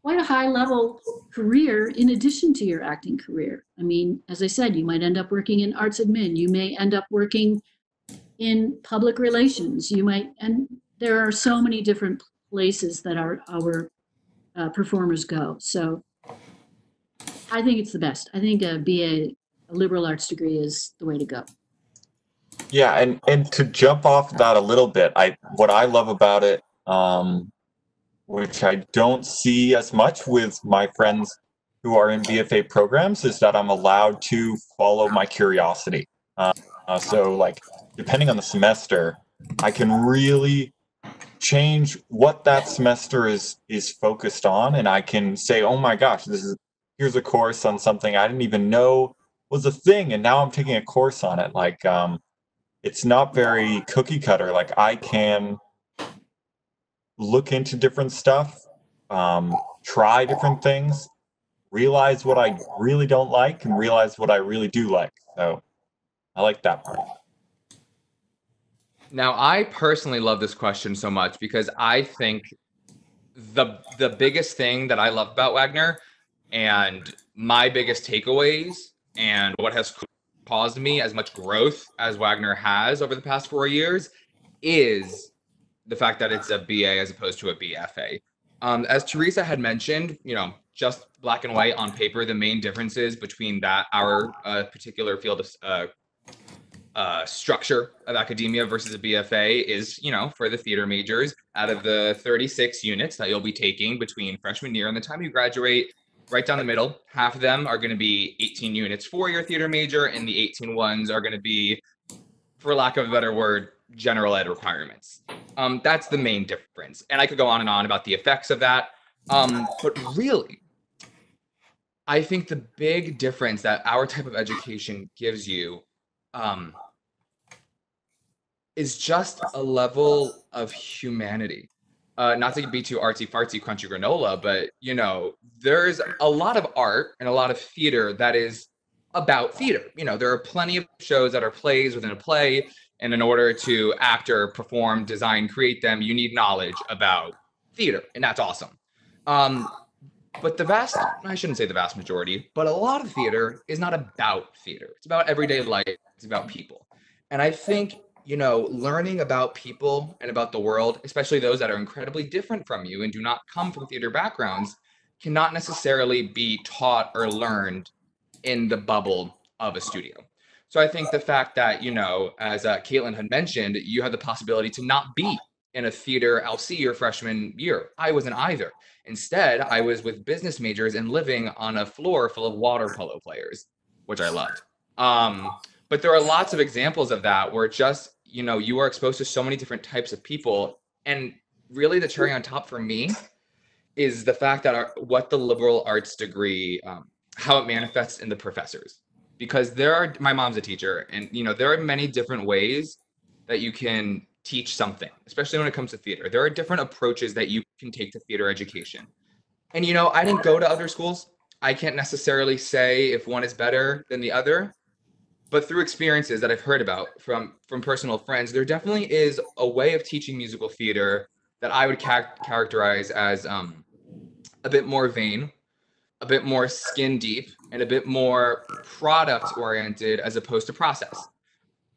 quite a high level career in addition to your acting career. I mean, as I said, you might end up working in arts admin. You may end up working in public relations. And there are so many different places that our performers go. So I think it's the best. I think a BA, a liberal arts degree, is the way to go. Yeah, and to jump off that a little bit, what I love about it, which I don't see as much with my friends who are in BFA programs, is that I'm allowed to follow my curiosity. So like, depending on the semester, I can really change what that semester is focused on, and I can say, oh my gosh, here's a course on something I didn't even know was a thing, and now I'm taking a course on it. Like, it's not very cookie cutter. Like, I can look into different stuff, try different things, realize what I really don't like, and realize what I really do like. So I like that part. Now, I personally love this question so much because I think the biggest thing that I love about Wagner, and my biggest takeaways, and what has caused me as much growth as Wagner has over the past 4 years is the fact that it's a BA as opposed to a BFA. As Teresa had mentioned, just black and white on paper, the main differences between our particular field of structure of academia versus a BFA is, for the theater majors, out of the 36 units that you'll be taking between freshman year and the time you graduate, right down the middle, half of them are going to be 18 units for your theater major, and the 18 ones are going to be, for lack of a better word, general ed requirements. That's the main difference. And I could go on and on about the effects of that. But really, I think the big difference that our type of education gives you is just a level of humanity. Not to be too artsy fartsy crunchy granola, but there's a lot of art and a lot of theater that is about theater. There are plenty of shows that are plays within a play, and in order to act or perform, design, create them, you need knowledge about theater, and that's awesome. But I shouldn't say the vast majority, but a lot of theater is not about theater. It's about everyday life. It's about people. And I think, learning about people and about the world, especially those that are incredibly different from you and do not come from theater backgrounds, cannot necessarily be taught or learned in the bubble of a studio. So I think the fact that, as Caitlin had mentioned, you had the possibility to not be in a theater LC your freshman year. I wasn't either. Instead, I was with business majors and living on a floor full of water polo players, which I loved. But there are lots of examples of that where just, you are exposed to so many different types of people. And really the cherry on top for me is the fact that what the liberal arts degree, how it manifests in the professors. Because my mom's a teacher, and there are many different ways that you can teach something, especially when it comes to theater. There are different approaches that you can take to theater education. And I didn't go to other schools. I can't necessarily say if one is better than the other, but through experiences that I've heard about from personal friends, there definitely is a way of teaching musical theater that I would characterize as a bit more vain, a bit more skin deep, and a bit more product oriented as opposed to process.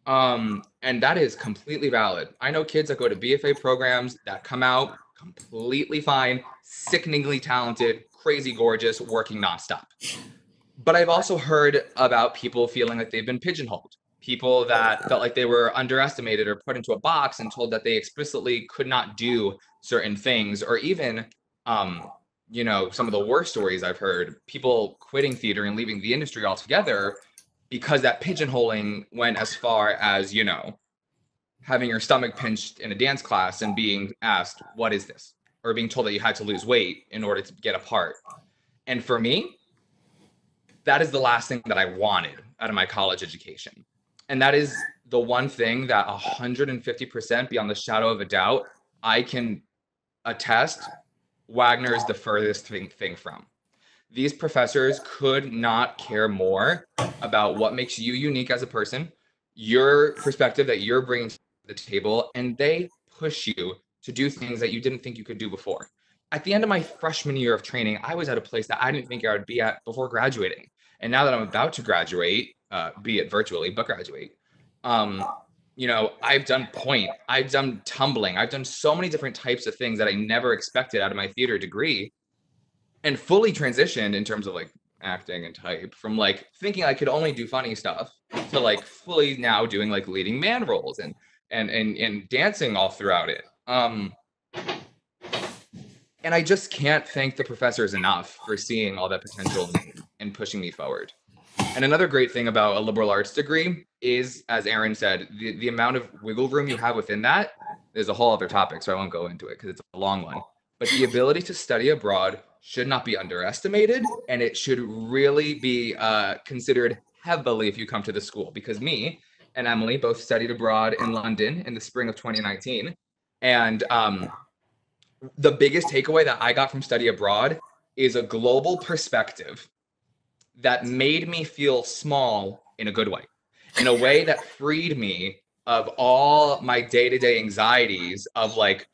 And that is completely valid. I know kids that go to BFA programs that come out completely fine, sickeningly talented, crazy gorgeous, working nonstop. But I've also heard about people feeling like they've been pigeonholed, people that felt like they were underestimated or put into a box and told that they explicitly could not do certain things, or even some of the worst stories I've heard, people quitting theater and leaving the industry altogether because that pigeonholing went as far as, having your stomach pinched in a dance class and being asked, what is this? Or being told that you had to lose weight in order to get a part. And for me, that is the last thing that I wanted out of my college education. And that is the one thing that 150% beyond the shadow of a doubt, I can attest Wagner is the furthest thing from. These professors could not care more about what makes you unique as a person, your perspective that you're bringing to the table, and they push you to do things that you didn't think you could do before. At the end of my freshman year of training, I was at a place that I didn't think I would be at before graduating. And now that I'm about to graduate, be it virtually, but graduate, I've done point, I've done tumbling, I've done so many different types of things that I never expected out of my theater degree, and fully transitioned in terms of like acting and type from like thinking I could only do funny stuff to like fully now doing like leading man roles and dancing all throughout it. And I just can't thank the professors enough for seeing all that potential and pushing me forward. And another great thing about a liberal arts degree is, as Aaron said, the amount of wiggle room you have within that is a whole other topic, so I won't go into it because it's a long one. But the ability to study abroad should not be underestimated, and it should really be considered heavily if you come to the school, because me and Emily both studied abroad in London in the spring of 2019. And the biggest takeaway that I got from study abroad is a global perspective that made me feel small in a good way, in a way that freed me of all my day-to-day anxieties of like,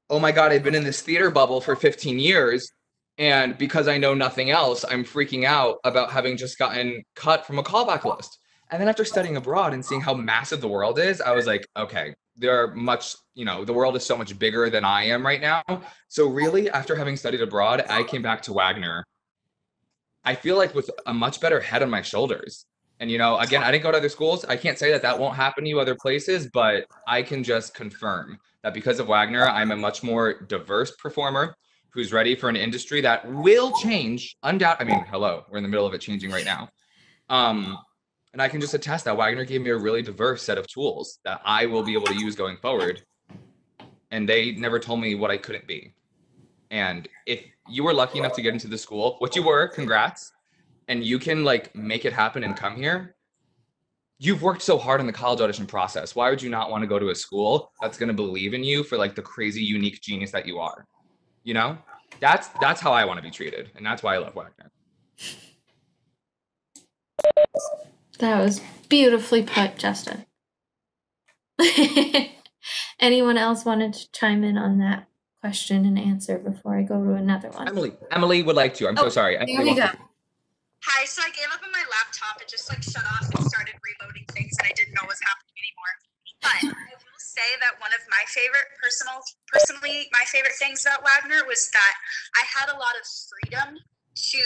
oh my God, I've been in this theater bubble for 15 years. And because I know nothing else, I'm freaking out about having just gotten cut from a callback list. And then after studying abroad and seeing how massive the world is, I was like, okay, there are much, the world is so much bigger than I am right now. So really, after having studied abroad, I came back to Wagner. I feel like with a much better head on my shoulders. And, again, I didn't go to other schools. I can't say that that won't happen to you other places, but I can just confirm that because of Wagner, I'm a much more diverse performer who's ready for an industry that will change. Undoubtedly, I mean, hello, we're in the middle of it changing right now. And I can just attest that Wagner gave me a really diverse set of tools that I will be able to use going forward. And they never told me what I couldn't be. And if you were lucky enough to get into the school, which you were, congrats, and you can make it happen and come here, you've worked so hard in the college audition process. Why would you not want to go to a school that's going to believe in you for the crazy, unique genius that you are? That's how I want to be treated. And that's why I love Wagner. That was beautifully put, Justin. Anyone else wanted to chime in on that question and answer before I go to another one? Emily would like to. I'm so sorry. There we go. Hi, so I gave up on my laptop. It just shut off and started reloading things and I didn't know what was happening anymore. But I will say that one of my favorite personally, my favorite things about Wagner was that I had a lot of freedom to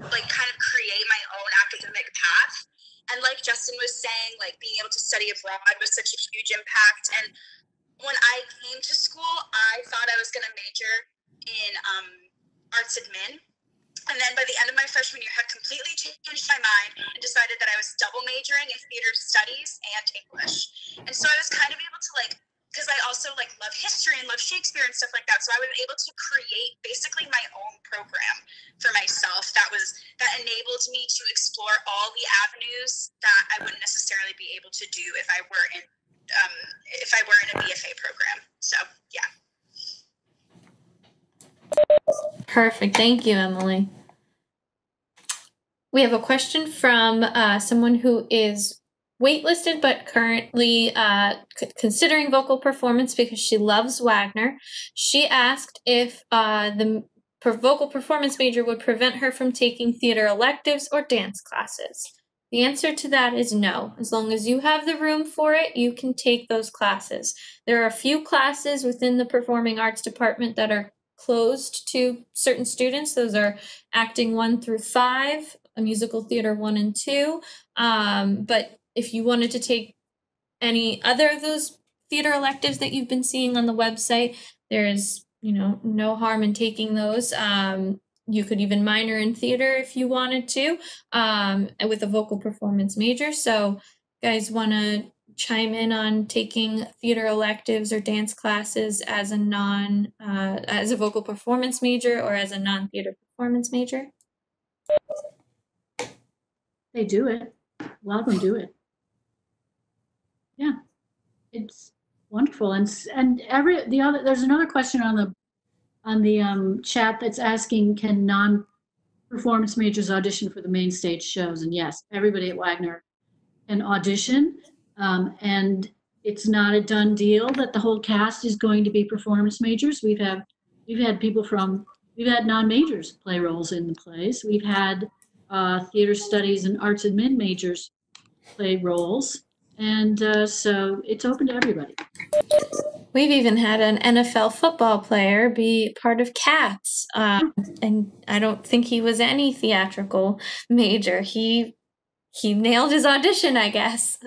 kind of create my own academic path. And like Justin was saying, being able to study abroad was such a huge impact. And when I came to school, I thought I was going to major in arts admin. And then by the end of my freshman year, had completely changed my mind and decided that I was double majoring in theater studies and English. And so I was kind of able to because I also love history and love Shakespeare and stuff like that. So I was able to create basically my own program for myself that enabled me to explore all the avenues that I wouldn't necessarily be able to do if I were in a BFA program. So yeah. Perfect. Thank you, Emily. We have a question from someone who is waitlisted but currently considering vocal performance because she loves Wagner. She asked if the vocal performance major would prevent her from taking theater electives or dance classes. The answer to that is no. As long as you have the room for it, you can take those classes. There are a few classes within the performing arts department that are closed to certain students. Those are acting 1 through 5, a musical theater 1 and 2. But if you wanted to take any other of those theater electives that you've been seeing on the website, there's no harm in taking those. You could even minor in theater if you wanted to, with a vocal performance major. So, guys, want to chime in on taking theater electives or dance classes as as a vocal performance major or as a non-theater performance major? They do it. A lot of them do it. Yeah, it's wonderful. And there's another question on the chat that's asking, can non-performance majors audition for the main stage shows? And yes, everybody at Wagner can audition. And it's not a done deal that the whole cast is going to be performance majors. We've had non-majors play roles in the plays. We've had theater studies and arts admin majors play roles. And so it's open to everybody. We've even had an NFL football player be part of Cats. And I don't think he was any theatrical major. He nailed his audition, I guess.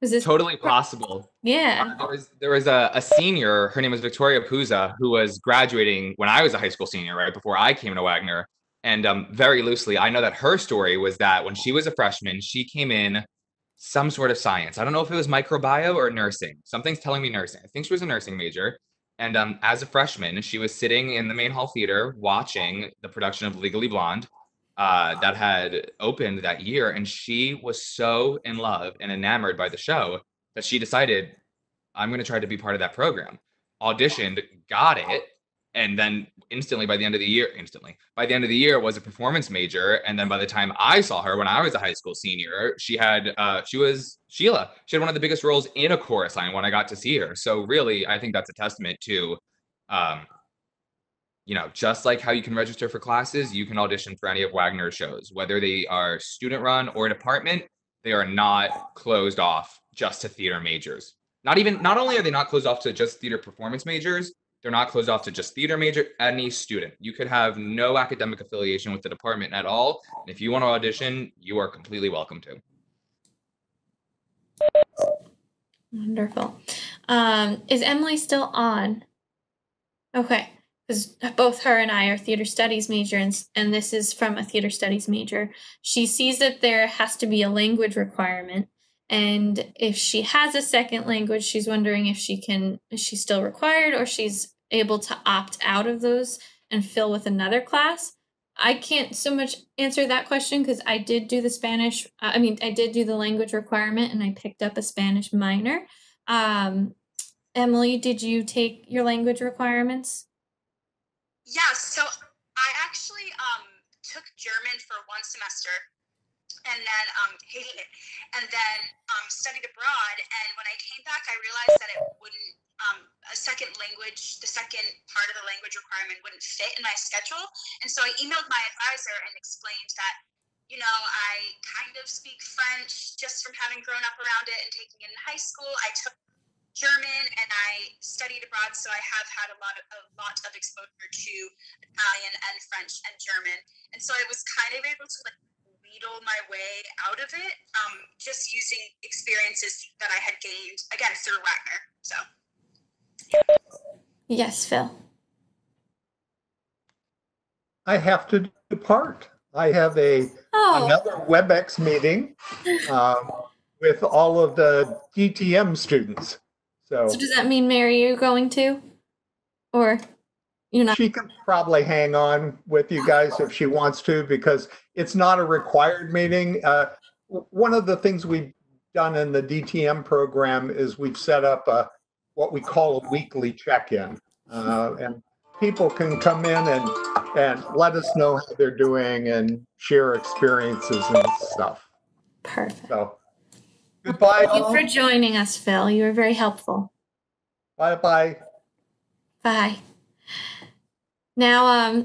Was this totally possible? Yeah. There was a senior, her name was Victoria Puza, who was graduating when I was a high school senior, right before I came to Wagner. And very loosely, I know that her story was that when she was a freshman, she came in some sort of science. I don't know if it was microbiome or nursing. Something's telling me nursing. I think she was a nursing major. And as a freshman, she was sitting in the main hall theater watching the production of Legally Blonde that had opened that year. And she was so in love and enamored by the show that she decided, I'm going to try to be part of that program. Auditioned, got it. And then by the end of the year was a performance major. And then by the time I saw her when I was a high school senior, she was Sheila. She had one of the biggest roles in a chorus line when I got to see her. So really, I think that's a testament to just like how you can register for classes, you can audition for any of Wagner's shows, whether they are student run or department. They are not closed off just to theater majors. Not only are they not closed off to just theater performance majors, they're not closed off to just theater major, any student. You could have no academic affiliation with the department at all. And if you want to audition, you are completely welcome to. Wonderful. Is Emily still on? Okay, because both her and I are theater studies major, and this is from a theater studies major. She sees that there has to be a language requirement, and if she has a second language, she's wondering if is she still required, or she's able to opt out of those and fill with another class. I can't so much answer that question because I did do the Spanish. I did do the language requirement, and I picked up a Spanish minor. Emily, did you take your language requirements? Yeah, so I actually took German for one semester and then hated it, and then studied abroad. And when I came back, I realized that it wouldn't, a second language, the second part of the language requirement wouldn't fit in my schedule. And so I emailed my advisor and explained that, I kind of speak French just from having grown up around it and taking it in high school. I took German and I studied abroad, so I have had a lot of exposure to Italian and French and German. And so I was kind of able to wheedle my way out of it, just using experiences that I had gained, again, through Wagner. So. Yes, Phil. I have to depart. I have another WebEx meeting with all of the DTM students. So does that mean, Mary, you're going to? Or you're not? She can probably hang on with you guys if she wants to, because it's not a required meeting. One of the things we've done in the DTM program is we've set up what we call a weekly check-in. And people can come in and let us know how they're doing and share experiences and stuff. Perfect. So, goodbye. Thank you for joining us, Phil. You were very helpful. Bye-bye. Bye. Now,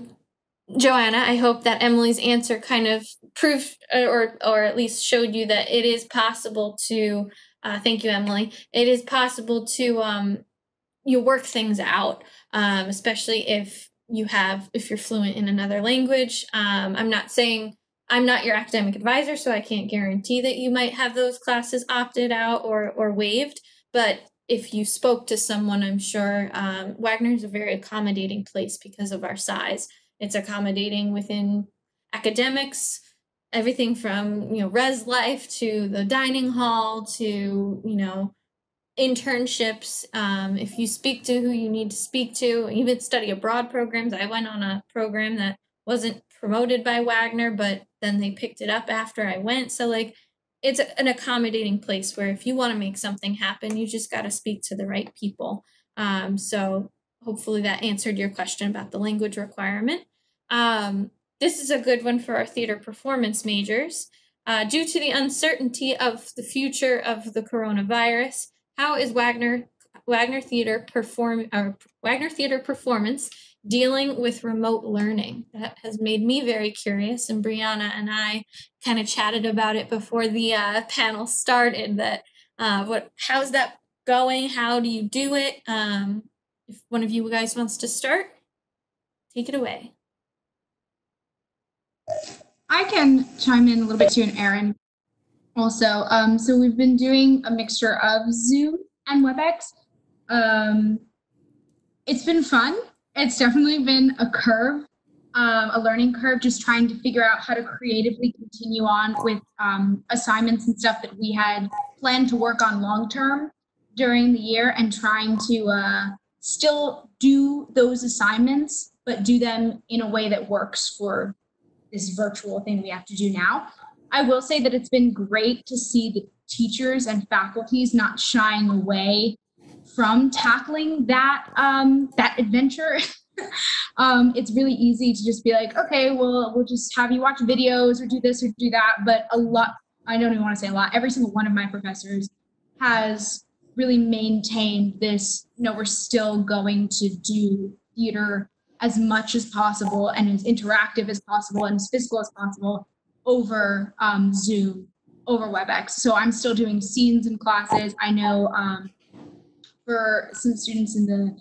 Joanna, I hope that Emily's answer kind of proved or at least showed you that it is possible to, thank you, Emily, it is possible to you work things out, especially if you're fluent in another language. I'm not saying I'm not your academic advisor, so I can't guarantee that you might have those classes opted out or waived, but if you spoke to someone, I'm sure Wagner is a very accommodating place because of our size. It's accommodating within academics, everything from res life to the dining hall to internships. If you speak to who you need to speak to, even study abroad programs. I went on a program that wasn't promoted by Wagner, but then they picked it up after I went. So it's an accommodating place where if you want to make something happen, you just got to speak to the right people. So hopefully that answered your question about the language requirement. This is a good one for our theater performance majors. Due to the uncertainty of the future of the coronavirus, how is Wagner Theater Performance dealing with remote learning? That has made me very curious, and Brianna and I kind of chatted about it before the panel started. That how's that going? How do you do it? If one of you guys wants to start, take it away. I can chime in a little bit too, and Aaron also. So we've been doing a mixture of Zoom and WebEx. It's been fun. It's definitely been a curve, a learning curve, just trying to figure out how to creatively continue on with assignments and stuff that we had planned to work on long term during the year, and trying to still do those assignments, but do them in a way that works for this virtual thing we have to do now. I will say that it's been great to see the teachers and faculties not shying away from tackling that that adventure. It's really easy to just be like, okay, well, we'll just have you watch videos or do this or do that. But I don't even want to say a lot, every single one of my professors has really maintained this, we're still going to do theater as much as possible and as interactive as possible and as physical as possible over Zoom, over WebEx. So I'm still doing scenes in classes. I know for some students in the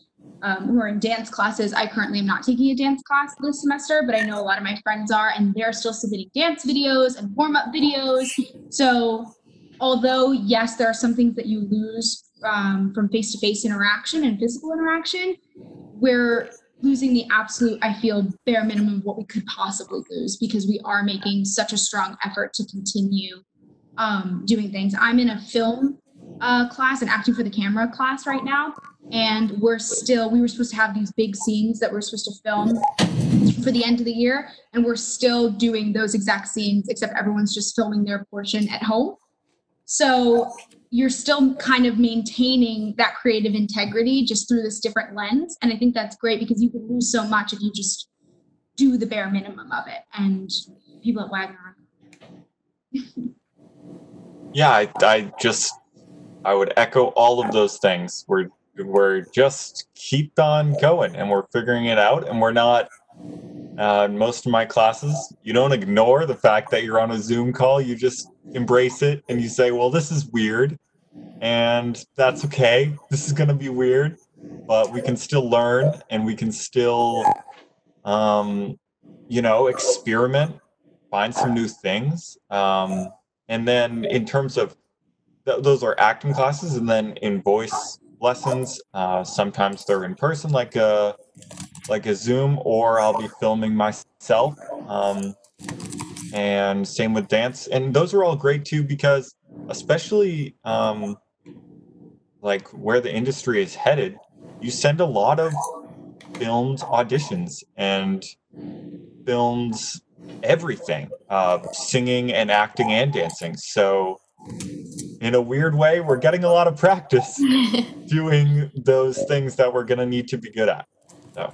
who are in dance classes, I currently am not taking a dance class this semester, but I know a lot of my friends are, and they're still submitting dance videos and warm-up videos. So although, yes, there are some things that you lose from face-to-face interaction and physical interaction, we're losing the absolute, I feel, bare minimum of what we could possibly lose, because we are making such a strong effort to continue doing things. I'm in a film class, an acting for the camera class right now, and we were supposed to have these big scenes that we're supposed to film for the end of the year, and we're still doing those exact scenes, except everyone's just filming their portion at home. So you're still kind of maintaining that creative integrity just through this different lens. And I think that's great, because you can lose so much if you just do the bare minimum of it. And people at Wagner. Yeah, I would echo all of those things. We're just keep on going, and we're figuring it out, and we're not. Most of my classes, you don't ignore the fact that you're on a Zoom call. You just embrace it, and you say, well, this is weird, and that's okay. This is going to be weird, but we can still learn, and we can still, experiment, find some new things. And then in terms of, those are acting classes, and then in voice lessons, sometimes they're in person, like a Zoom, or I'll be filming myself. And same with dance, and those are all great too, because especially like where the industry is headed, you send a lot of filmed auditions and filmed everything, singing and acting and dancing. So in a weird way, we're getting a lot of practice doing those things that we're going to need to be good at. So.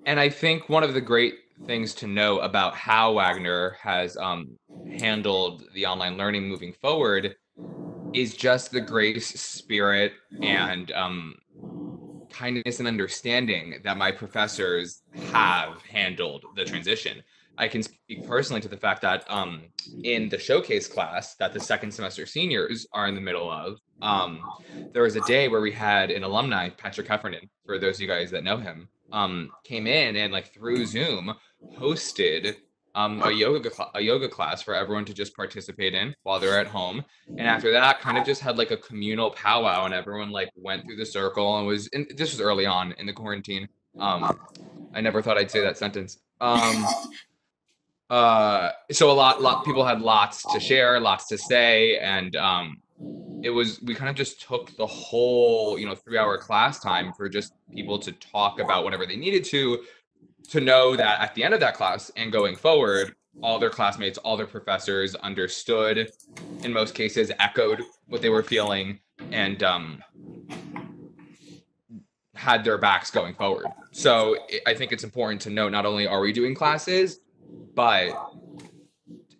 And I think one of the great things to know about how Wagner has handled the online learning moving forward is just the grace, spirit, and kindness and understanding that my professors have handled the transition. I can speak personally to the fact that in the showcase class that the second semester seniors are in the middle of, there was a day where we had an alumni, Patrick Heffernan, for those of you guys that know him, came in and through Zoom hosted a yoga class for everyone to just participate in while they're at home. And after that, kind of just had a communal powwow, and everyone went through the circle and this was early on in the quarantine. I never thought I'd say that sentence. So a lot people had lots to share, lots to say, and we kind of just took the whole 3-hour class time for just people to talk about whatever they needed to know that at the end of that class and going forward, all their classmates, all their professors understood, in most cases echoed what they were feeling, and had their backs going forward. So I think it's important to note, not only are we doing classes, but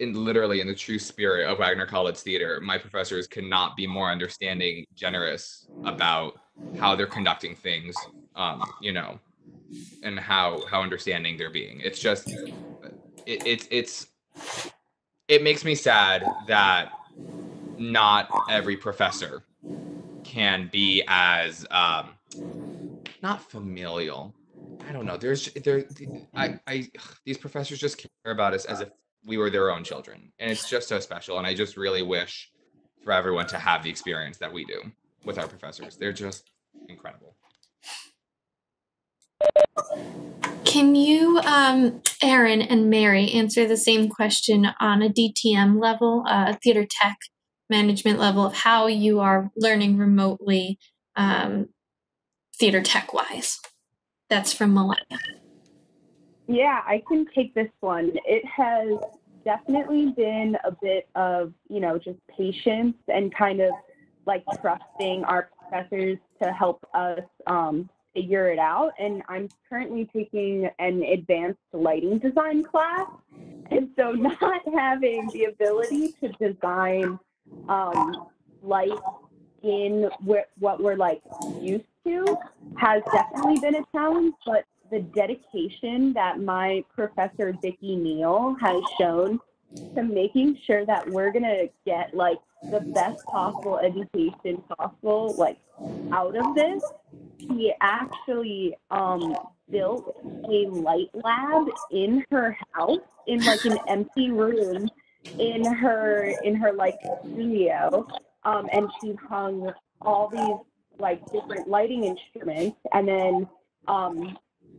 literally in the true spirit of Wagner College Theater, my professors could not be more understanding, generous about how they're conducting things, and how understanding they're being. It's just, it makes me sad that not every professor can be as not familial. I don't know. These professors just care about us as if we were their own children, and it's just so special. And I just really wish for everyone to have the experience that we do with our professors. They're just incredible. Can you, Aaron and Mary, answer the same question on a DTM level, theater tech management level, of how you are learning remotely, theater tech wise? That's from Melania. Yeah, I can take this one. It has definitely been a bit of, just patience and kind of trusting our professors to help us figure it out. And I'm currently taking an advanced lighting design class. And so not having the ability to design light in what we're used to has definitely been a challenge, but the dedication that my professor, Vicki Neal, has shown to making sure that we're going to get like the best possible education possible, like out of this, she actually built a light lab in her house in like an empty room in her like studio, and she hung all these like different lighting instruments, and then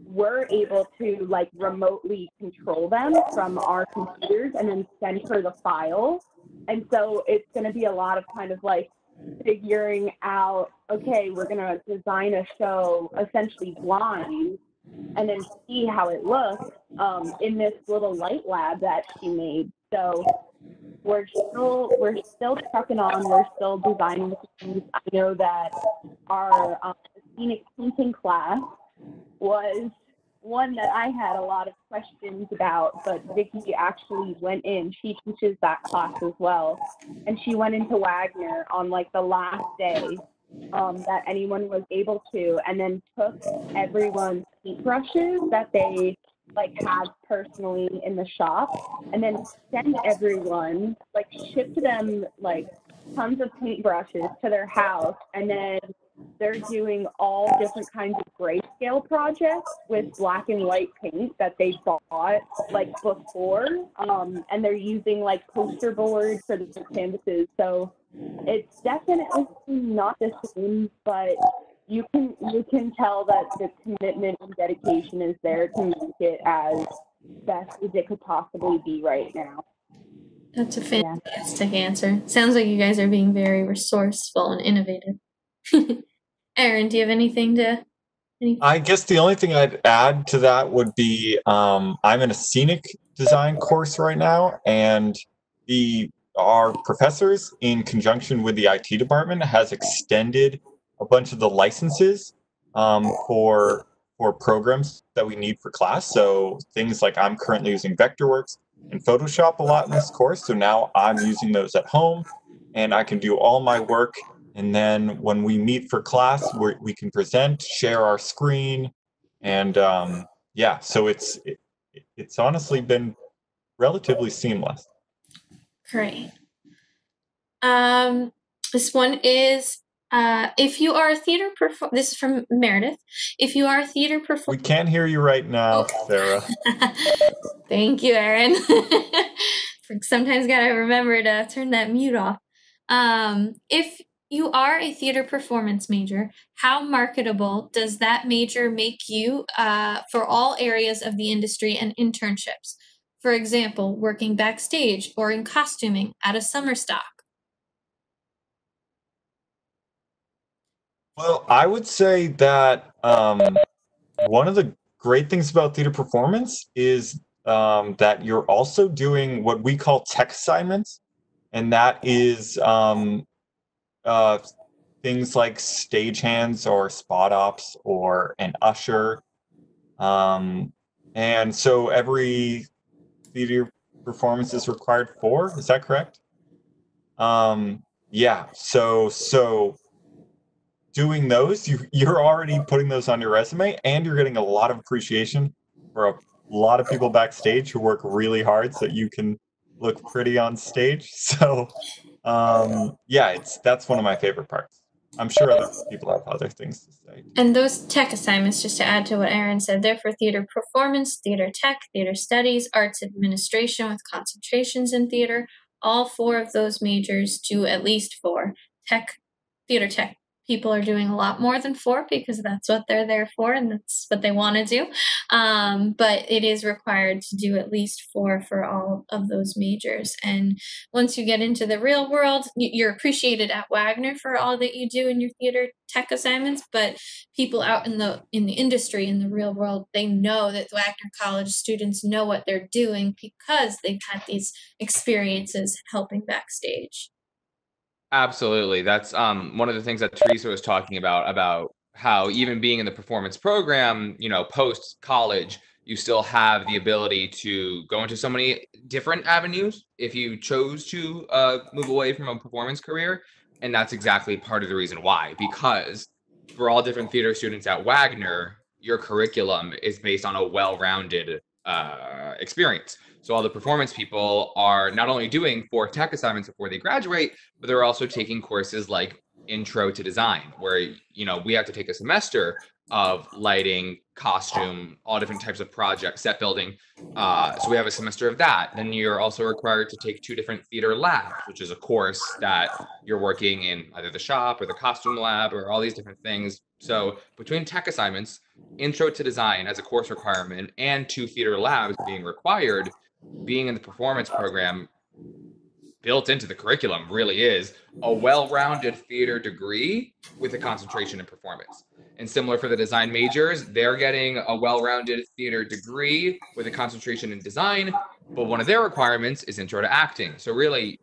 we're able to like remotely control them from our computers and then send her the file. And so it's going to be a lot of kind of like figuring out, okay, we're going to design a show essentially blind and then see how it looks in this little light lab that she made. So we're still trucking on. We're still designing things. I know that our scenic painting class was one that I had a lot of questions about, but Vicki actually went in. She teaches that class as well, and she went into Wagner on like the last day that anyone was able to, and then took everyone's paintbrushes that they like had personally in the shop, and then sent everyone, like shipped them like tons of paintbrushes to their house, and then they're doing all different kinds of grayscale projects with black and white paint that they bought like before, and they're using like poster boards for the canvases. So it's definitely not the same, but you can tell that the commitment and dedication is there to make it as best as it could possibly be right now. That's a fantastic answer. Sounds like you guys are being very resourceful and innovative. Aaron, do you have anything to? I guess the only thing I'd add to that would be I'm in a scenic design course right now, and our professors, in conjunction with the IT department, has extended a bunch of the licenses for programs that we need for class. So things like I'm currently using Vectorworks and Photoshop a lot in this course, so now I'm using those at home, and I can do all my work. And then when we meet for class, we can present, share our screen, and yeah, so it's honestly been relatively seamless. Great. This one is if you are a theater this is from Meredith. If you are a theater performer, we can't hear you right now, Sarah. Thank you, Aaron. Sometimes gotta remember to turn that mute off. If you are a theater performance major, how marketable does that major make you for all areas of the industry and internships? For example, working backstage or in costuming at a summer stock. Well, I would say that one of the great things about theater performance is that you're also doing what we call tech assignments, and that is things like stagehands or spot ops or an usher. And so every theater performance is required 4, is that correct? Yeah, so doing those, you're already putting those on your resume, and you're getting a lot of appreciation for a lot of people backstage who work really hard so you can look pretty on stage. So yeah, that's one of my favorite parts. I'm sure other people have other things to say. And those tech assignments, just to add to what Aaron said, they're for theater performance, theater tech, theater studies, arts administration with concentrations in theater. All 4 of those majors do at least 4. Theater tech people are doing a lot more than 4 because that's what they're there for and that's what they want to do. But it is required to do at least 4 for all of those majors. And once you get into the real world, you're appreciated at Wagner for all that you do in your theater tech assignments, but people out in the industry, in the real world, they know that Wagner College students know what they're doing because they've had these experiences helping backstage. Absolutely. That's one of the things that Teresa was talking about how even being in the performance program, post college, you still have the ability to go into so many different avenues if you chose to move away from a performance career. And that's exactly part of the reason why, because for all different theater students at Wagner, your curriculum is based on a well-rounded experience. So all the performance people are not only doing 4 tech assignments before they graduate, but they're also taking courses like Intro to Design, where we have to take a semester of lighting, costume, all different types of projects, set building. So we have a semester of that. Then you're also required to take 2 different theater labs, which is a course that you're working in either the shop or the costume lab or all these different things. So between tech assignments, Intro to Design as a course requirement, and 2 theater labs being required, being in the performance program built into the curriculum really is a well-rounded theater degree with a concentration in performance. And similar for the design majors, they're getting a well-rounded theater degree with a concentration in design, but one of their requirements is intro to acting. So really,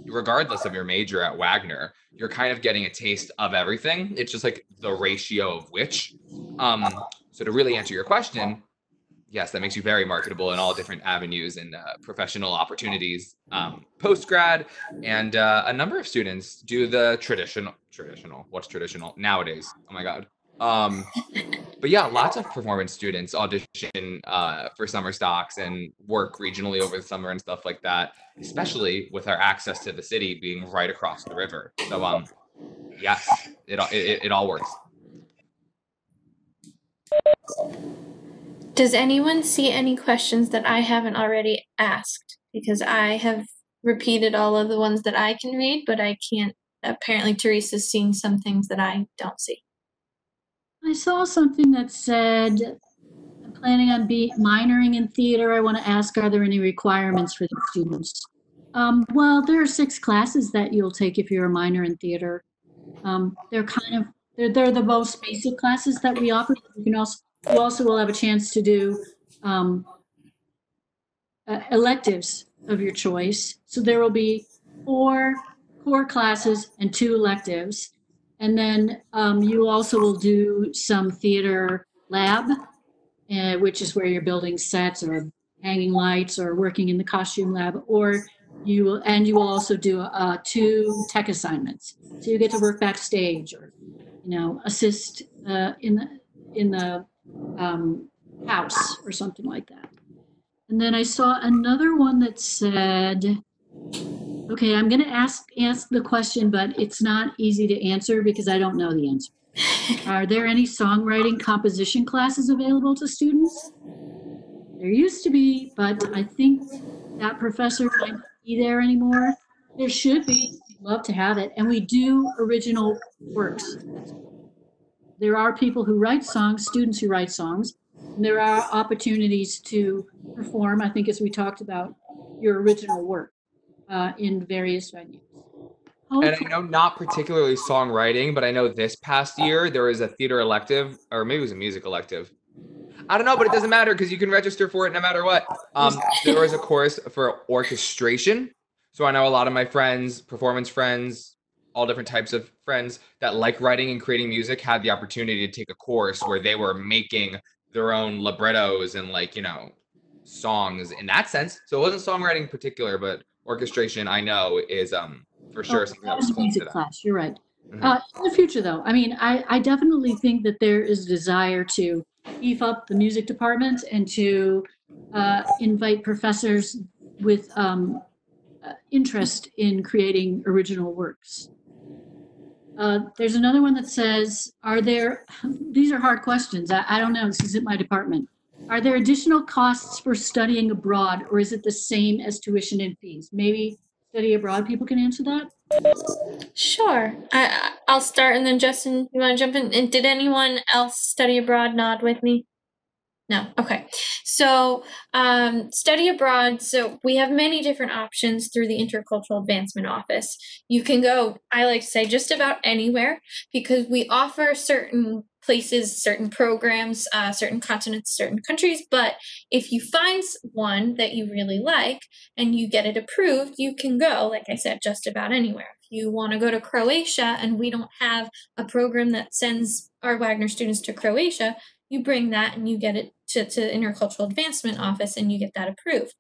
regardless of your major at Wagner, you're kind of getting a taste of everything. It's just like the ratio of which. So to really answer your question, yes, that makes you very marketable in all different avenues and professional opportunities post-grad. And a number of students do the traditional, what's traditional nowadays? Oh my God. But yeah, lots of performance students audition for summer stocks and work regionally over the summer and stuff like that, especially with our access to the city being right across the river. So yes, it all works. Does anyone see any questions that I haven't already asked? Because I have repeated all of the ones that I can read, but I can't. Apparently, Teresa's seeing some things that I don't see. I saw something that said, I'm planning on minoring in theater. I want to ask, are there any requirements for the students? Well, there are 6 classes that you'll take if you're a minor in theater. They're they're the most basic classes that we offer. You also will have a chance to do electives of your choice. So there will be 4 core classes and 2 electives. And then you also will do some theater lab, which is where you're building sets or hanging lights or working in the costume lab, or you will also do 2 tech assignments. So you get to work backstage or, assist in the house or something like that. And then I saw another one that said, okay, I'm going to ask the question, but it's not easy to answer because I don't know the answer. Are there any songwriting composition classes available to students? There used to be, but I think that professor might not be there anymore. There should be. We'd love to have it. And we do original works. There are people who write songs, students who write songs, and there are opportunities to perform, I think, as we talked about, your original work in various venues. And I know not particularly songwriting, but I know this past year there was a theater elective, or maybe it was a music elective. I don't know, but it doesn't matter because you can register for it no matter what. There was a course for orchestration. So I know a lot of my friends, performance friends, all different types of friends that like writing and creating music had the opportunity to take a course where they were making their own librettos and songs in that sense. So it wasn't songwriting in particular, but orchestration I know is for sure something that was a music class. You're right. Mm-hmm. In the future, though, I mean, I definitely think that there is a desire to beef up the music department and to invite professors with interest in creating original works. There's another one that says, these are hard questions. I don't know, this isn't my department. Are there additional costs for studying abroad, or is it the same as tuition and fees? Maybe study abroad people can answer that? Sure. I'll start, and then Justin, you want to jump in? And did anyone else study abroad nod with me? No. Okay. So study abroad. So we have many different options through the Intercultural Advancement Office. You can go, I like to say, just about anywhere because we offer certain places, certain programs, certain continents, certain countries. But if you find one that you really like and you get it approved, you can go, like I said, just about anywhere. If you want to go to Croatia and we don't have a program that sends our Wagner students to Croatia, you bring that and you get it to Intercultural Advancement Office and you get that approved.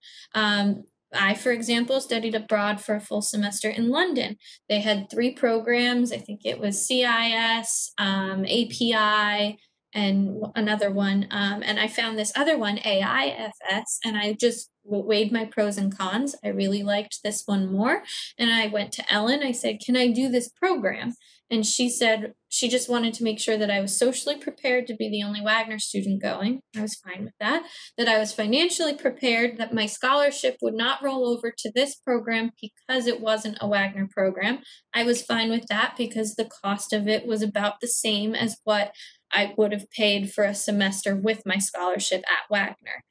I, for example, studied abroad for a full semester in London. They had 3 programs. I think it was CIS, API, and another one. And I found this other one, AIFS, and I just weighed my pros and cons. I really liked this one more. And I went to Ellen. I said, "Can I do this program?" And she said she just wanted to make sure that I was socially prepared to be the only Wagner student going. I was fine with that. That I was financially prepared, that my scholarship would not roll over to this program because it wasn't a Wagner program. I was fine with that because the cost of it was about the same as what I would have paid for a semester with my scholarship at Wagner.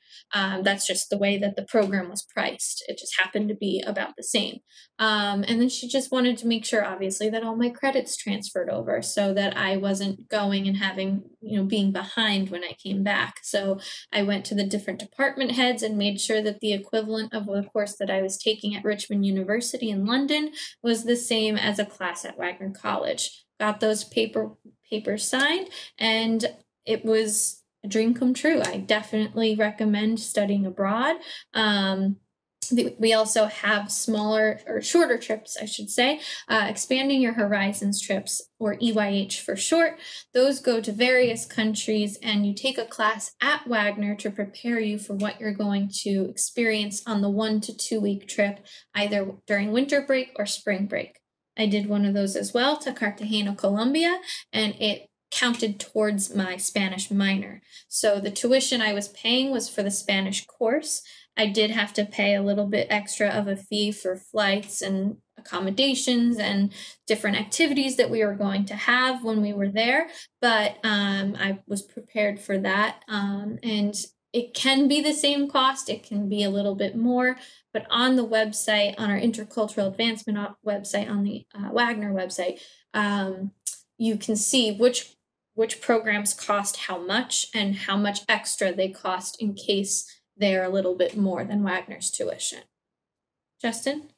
That's just the way that the program was priced. It just happened to be about the same. And then she just wanted to make sure, obviously, that all my credits transferred over so that I wasn't going and having, being behind when I came back. So I went to the different department heads and made sure that the equivalent of the course that I was taking at Richmond University in London was the same as a class at Wagner College. Got those papers signed, and it was a dream come true. I definitely recommend studying abroad. We also have smaller or shorter trips, I should say, expanding your horizons trips, or EYH for short. Those go to various countries, and you take a class at Wagner to prepare you for what you're going to experience on the 1 to 2 week trip, either during winter break or spring break. I did one of those as well to Cartagena, Colombia, and it counted towards my Spanish minor. So the tuition I was paying was for the Spanish course. I did have to pay a little bit extra of a fee for flights and accommodations and different activities that we were going to have when we were there, but I was prepared for that. And it can be the same cost, it can be a little bit more, but on the website, on our intercultural advancement website, on the Wagner website, you can see which programs cost how much and how much extra they cost in case they're a little bit more than Wagner's tuition. Justin?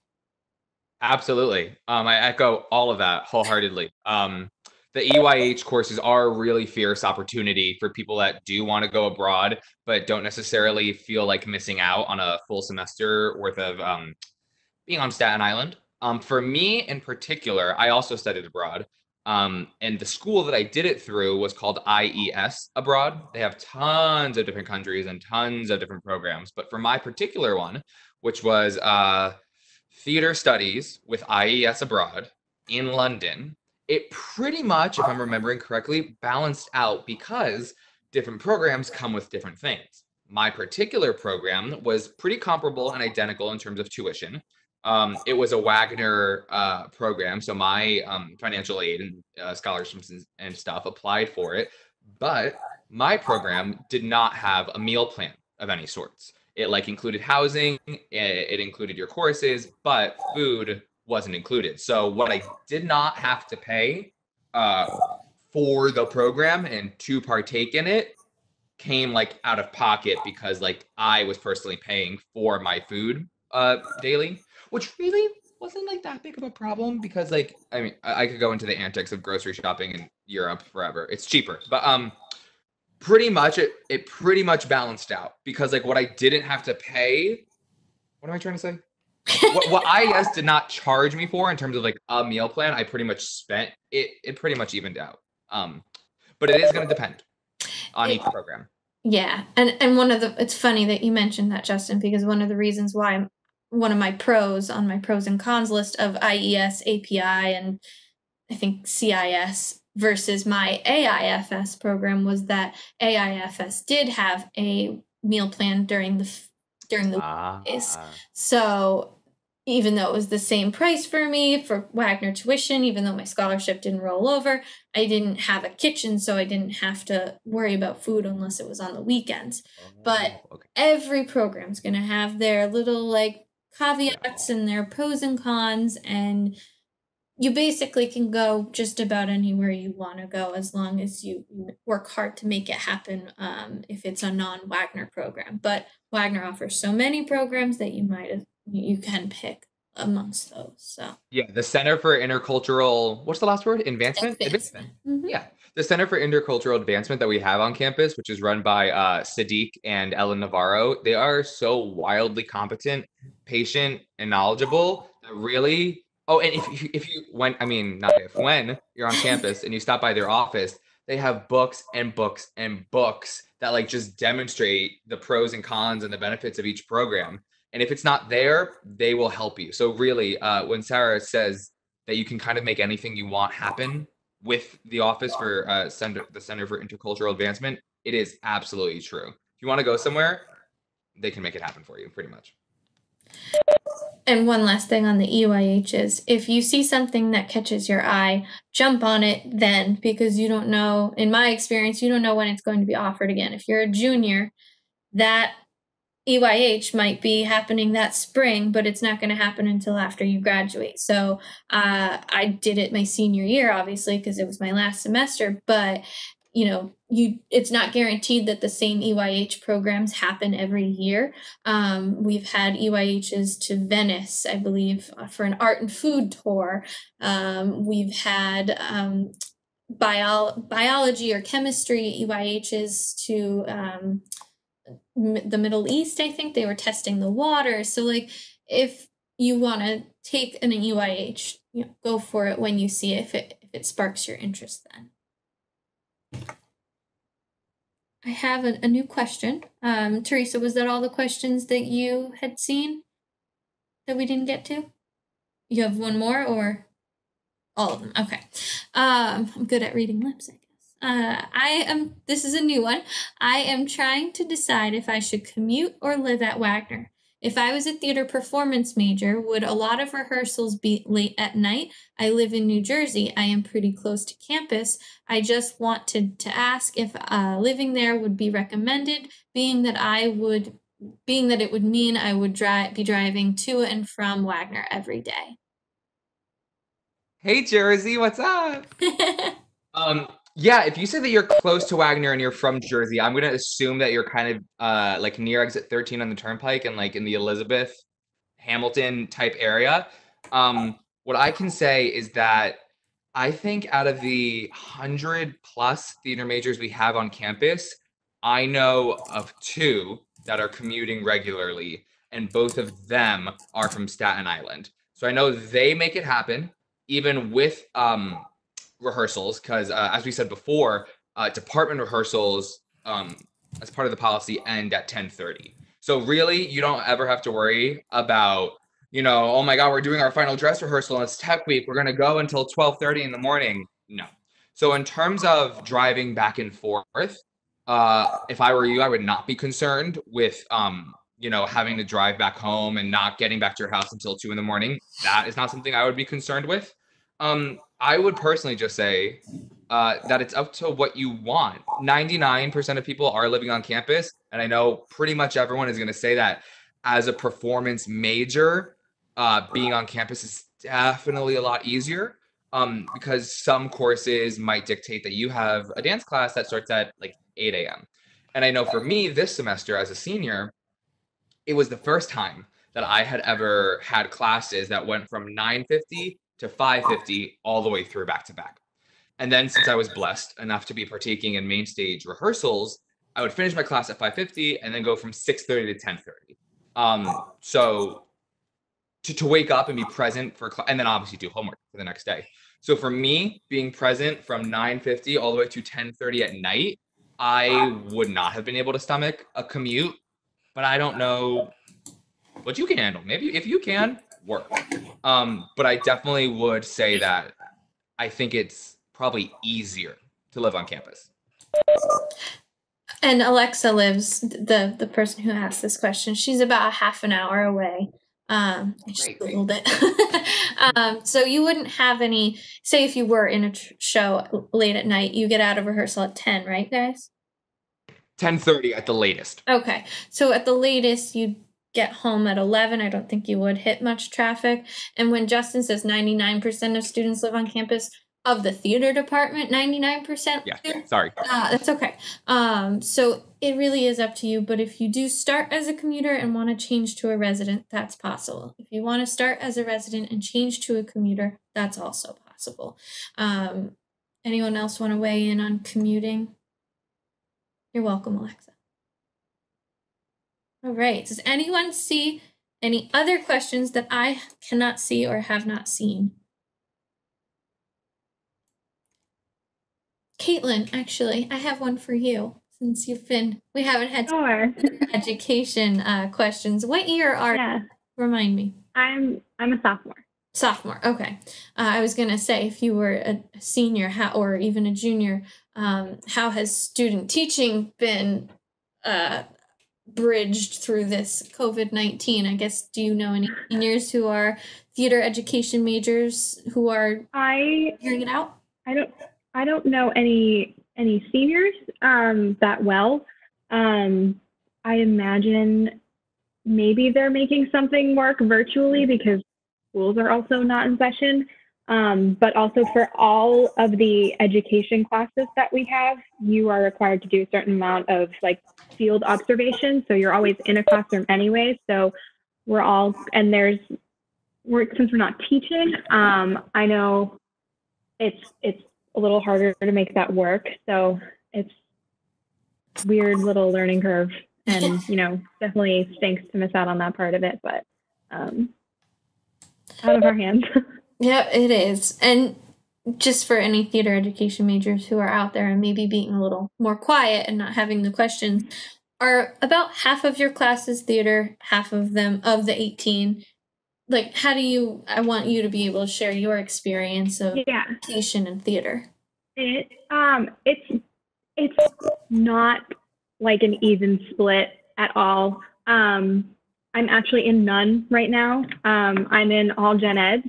Absolutely. I echo all of that wholeheartedly. The EYH courses are a really fierce opportunity for people that do want to go abroad, but don't necessarily feel like missing out on a full semester worth of being on Staten Island. For me in particular, I also studied abroad. And the school that I did it through was called IES Abroad. They have tons of different countries and tons of different programs. But for my particular one, which was theater studies with IES Abroad in London, it pretty much, if I'm remembering correctly, balanced out because different programs come with different things. My particular program was pretty comparable and identical in terms of tuition. It was a Wagner program, so my financial aid and scholarships and stuff applied for it, but my program did not have a meal plan of any sorts. It included housing, it included your courses, but food wasn't included. So what I did not have to pay for the program and to partake in it came out of pocket because I was personally paying for my food daily, which really wasn't that big of a problem because I could go into the antics of grocery shopping in Europe forever. It's cheaper, but pretty much it pretty much balanced out because what I didn't have to pay, what am I trying to say? what IES did not charge me for in terms of a meal plan, I pretty much spent it pretty much evened out. But it is going to depend on each program. Yeah, and it's funny that you mentioned that, Justin, because one of the reasons why one of my pros on my pros and cons list of IES, API, and I think CIS versus my AIFS program was that AIFS did have a meal plan during the weekdays. So even though it was the same price for me for Wagner tuition, even though my scholarship didn't roll over, I didn't have a kitchen, so I didn't have to worry about food unless it was on the weekends. But every program's going to have their little caveats and their pros and cons, and you basically can go just about anywhere you want to go as long as you work hard to make it happen if it's a non-Wagner program. But Wagner offers so many programs that you can pick amongst those. So yeah, the Center for Intercultural, what's the last word? Advancement? Mm-hmm. Yeah, the Center for Intercultural Advancement that we have on campus, which is run by Sadiq and Ellen Navarro, they are so wildly competent patient and knowledgeable that really. Oh, and if you when I mean not if when you're on campus and you stop by their office, they have books and books and books that like just demonstrate the pros and cons and the benefits of each program. And if it's not there, they will help you. So really, when Sarah says that you can kind of make anything you want happen with the Office for the Center for Intercultural Advancement, it is absolutely true. If you want to go somewhere, they can make it happen for you, pretty much. And one last thing on the EYH is if you see something that catches your eye, jump on it then, because you don't know, in my experience, you don't know when it's going to be offered again. If you're a junior, that EYH might be happening that spring, but it's not going to happen until after you graduate. So I did it my senior year, obviously, because it was my last semester, but it's not guaranteed that the same EYH programs happen every year. We've had EYHs to Venice, I believe, for an art and food tour. We've had biology or chemistry EYHs to the Middle East. I think they were testing the water. So like if you want to take an EYH, go for it when you see it, if it sparks your interest then. I have a new question. Teresa, was that all the questions that you had seen that we didn't get to? You have one more or all of them? Okay. I'm good at reading lips, I guess. This is a new one. I am trying to decide if I should commute or live at Wagner. If I was a theater performance major, would a lot of rehearsals be late at night? I live in New Jersey. I am pretty close to campus. I just wanted to ask if living there would be recommended, being that it would mean I would be driving to and from Wagner every day. Hey, Jersey, what's up? Yeah, if you say that you're close to Wagner and you're from Jersey, I'm gonna assume that you're kind of like near exit 13 on the turnpike and like in the Elizabeth Hamilton type area. What I can say is that I think out of the 100+ theater majors we have on campus, I know of 2 that are commuting regularly, and both of them are from Staten Island. So I know they make it happen, even with rehearsals, because as we said before, department rehearsals as part of the policy end at 10:30. So really, you don't ever have to worry about, oh my God, we're doing our final dress rehearsal and it's tech week. We're gonna go until 12:30 in the morning. No. So in terms of driving back and forth, if I were you, I would not be concerned with having to drive back home and not getting back to your house until 2 in the morning. That is not something I would be concerned with. I would personally just say that it's up to what you want. 99% of people are living on campus, and I know pretty much everyone is going to say that as a performance major, being on campus is definitely a lot easier because some courses might dictate that you have a dance class that starts at like 8 a.m. And I know for me this semester as a senior, it was the first time that I had ever had classes that went from 9:50 to 5:50 all the way through back to back. And then since I was blessed enough to be partaking in main stage rehearsals, I would finish my class at 5:50 and then go from 6:30 to 10:30. So to wake up and be present for and then obviously do homework for the next day. So for me, being present from 9:50 all the way to 10:30 at night, I would not have been able to stomach a commute, but I don't know what you can handle. Maybe if you can, work. But I definitely would say that I think it's probably easier to live on campus. And Alexa lives, the person who asked this question, she's about a half an hour away. I just Googled it. So you wouldn't have any, say if you were in a show late at night, you get out of rehearsal at 10, right, guys? 10:30 at the latest. Okay. So at the latest, you'd get home at 11. I don't think you would hit much traffic. And when Justin says 99% of students live on campus, of the theater department, 99%. Yeah, sorry. That's okay. So it really is up to you. But if you do start as a commuter and want to change to a resident, that's possible. If you want to start as a resident and change to a commuter, that's also possible. Anyone else want to weigh in on commuting? You're welcome, Alexa. All right. Does anyone see any other questions that I cannot see or have not seen? Caitlin, actually, I have one for you since we haven't had Sure. education questions. What year are Yeah, you? Remind me. I'm a sophomore. Sophomore, okay. I was gonna say if you were a senior or even a junior, how has student teaching been bridged through this COVID-19? I guess, do you know any seniors who are theater education majors who are figuring it out? I don't know any seniors that well. I imagine maybe they're making something work virtually because schools are also not in session. But also for all of the education classes that we have, you are required to do a certain amount of like field observation. So you're always in a classroom anyway. So we're all, and since we're not teaching, I know it's a little harder to make that work. So it's weird little learning curve, and definitely stinks to miss out on that part of it, but out of our hands. Yeah, it is. And just for any theater education majors who are out there and maybe being a little more quiet and not having the questions, are about half of your classes theater, half of them of the 18? Like, I want you to be able to share your experience of education and theater. It's not like an even split at all. I'm actually in none right now. I'm in all gen eds.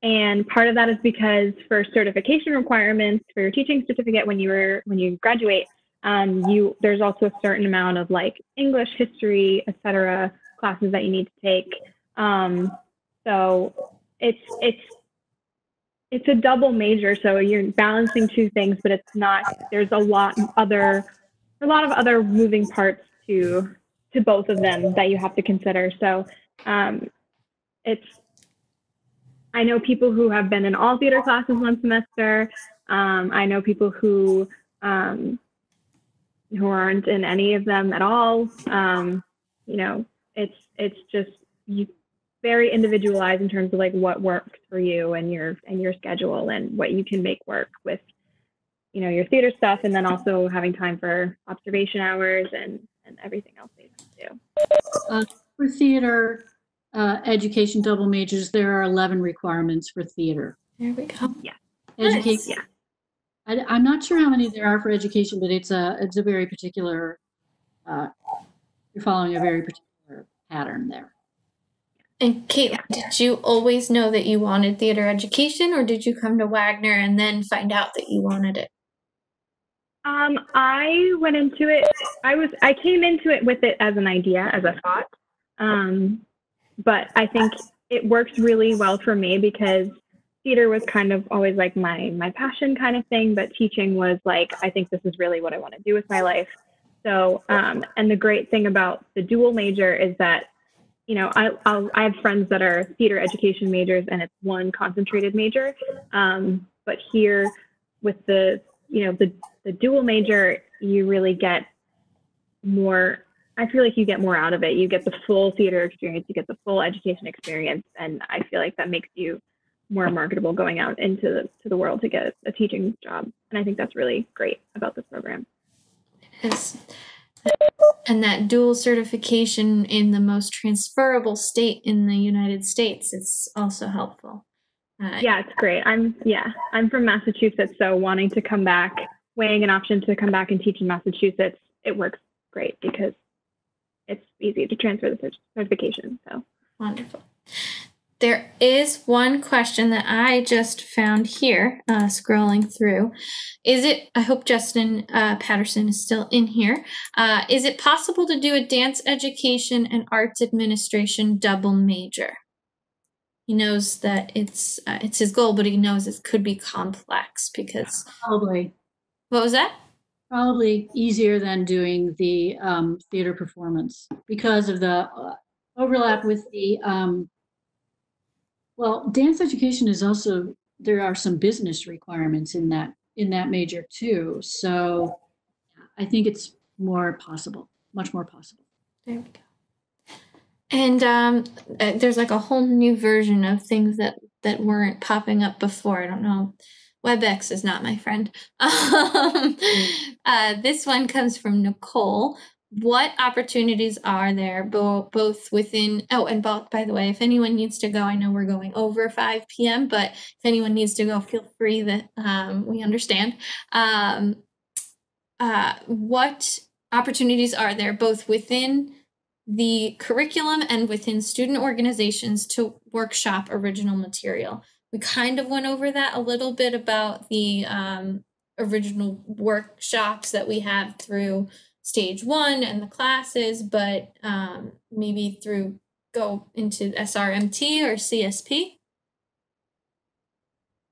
And part of that is because for certification requirements for your teaching certificate when you graduate, there's also a certain amount of like English, history, etc. classes that you need to take. So it's a double major, so you're balancing two things, but it's not. There's a lot of other moving parts to both of them that you have to consider. So I know people who have been in all theater classes one semester. I know people who aren't in any of them at all. It's just very individualized in terms of like what works for you and your schedule and what you can make work with, your theater stuff, and then also having time for observation hours and everything else they have to do. For theater education double majors, there are 11 requirements for theater. There we go. Yeah. Education. Nice. Yeah. I'm not sure how many there are for education, but it's a very particular. You're following a very particular pattern there. And Kate, did you always know that you wanted theater education, or did you come to Wagner and then find out that you wanted it? I went into it. I came into it with it as an idea, as a thought. But I think it works really well for me because theater was kind of always like my passion kind of thing, but teaching was like, I think this is really what I want to do with my life. So, and the great thing about the dual major is that, I have friends that are theater education majors and it's one concentrated major. But here with the dual major, you really get more. I feel like you get more out of it. You get the full theater experience, you get the full education experience, and I feel like that makes you more marketable going out into the world to get a teaching job. And I think that's really great about this program. Yes. And that dual certification in the most transferable state in the United States is also helpful. Yeah, it's great. I'm from Massachusetts, so wanting to come back, weighing an option to come back and teach in Massachusetts, it works great because it's easy to transfer the certification. So wonderful. There is one question that I just found here, scrolling through. I hope Justin Patterson is still in here. Is it possible to do a dance education and arts administration double major? He knows that it's his goal, but he knows it could be complex because. Probably. What was that? Probably easier than doing the theater performance because of the overlap with the. Well, dance education is also, there are some business requirements in that major too. So I think it's more possible, much more possible. There we go. And there's like a whole new version of things that weren't popping up before. I don't know. WebEx is not my friend. This one comes from Nicole. What opportunities are there both within, oh, and by the way, if anyone needs to go, I know we're going over 5 p.m., but if anyone needs to go, feel free, that we understand. What opportunities are there both within the curriculum and within student organizations to workshop original material? We kind of went over that a little bit about the original workshops that we have through stage 1 and the classes, but maybe go into SRMT or CSP.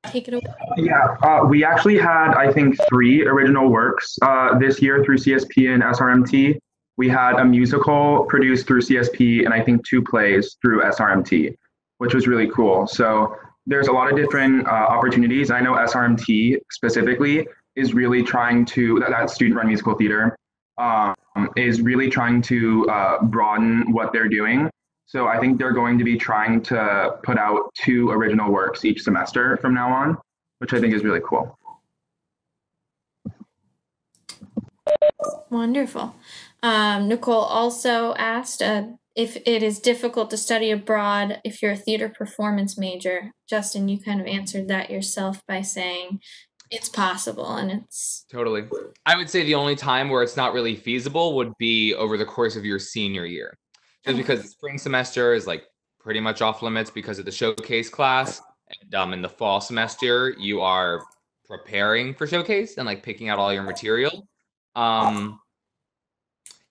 Take it away. Yeah, we actually had, I think, 3 original works this year through CSP and SRMT. We had a musical produced through CSP and I think 2 plays through SRMT, which was really cool. So there's a lot of different opportunities. I know SRMT specifically is really trying to, that student-run musical theater, is really trying to broaden what they're doing. So I think they're going to be trying to put out 2 original works each semester from now on, which I think is really cool. Wonderful. Nicole also asked if it is difficult to study abroad if you're a theater performance major. Justin, you kind of answered that yourself by saying it's possible, and it's... Totally. I would say the only time where it's not really feasible would be over the course of your senior year. Just because the spring semester is like pretty much off limits because of the showcase class. And in the fall semester, you are preparing for showcase and like picking out all your material.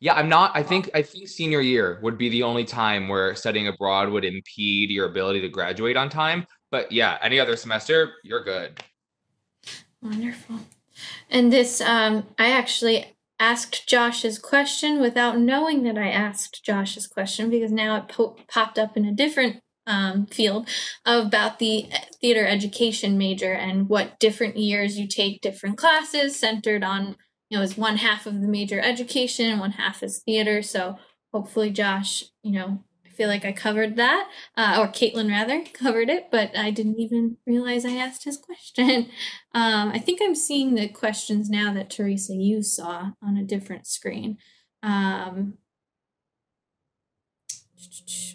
Yeah, I think senior year would be the only time where studying abroad would impede your ability to graduate on time. But yeah, any other semester, you're good. Wonderful. And this, I actually asked Josh's question without knowing that I asked Josh's question, because now it popped up in a different field about the theater education major and what different years you take different classes centered on, is one half of the major education and one half is theater. So hopefully Josh, I feel like I covered that, or Caitlin rather covered it, but I didn't even realize I asked his question. I think I'm seeing the questions now that Teresa, you saw on a different screen.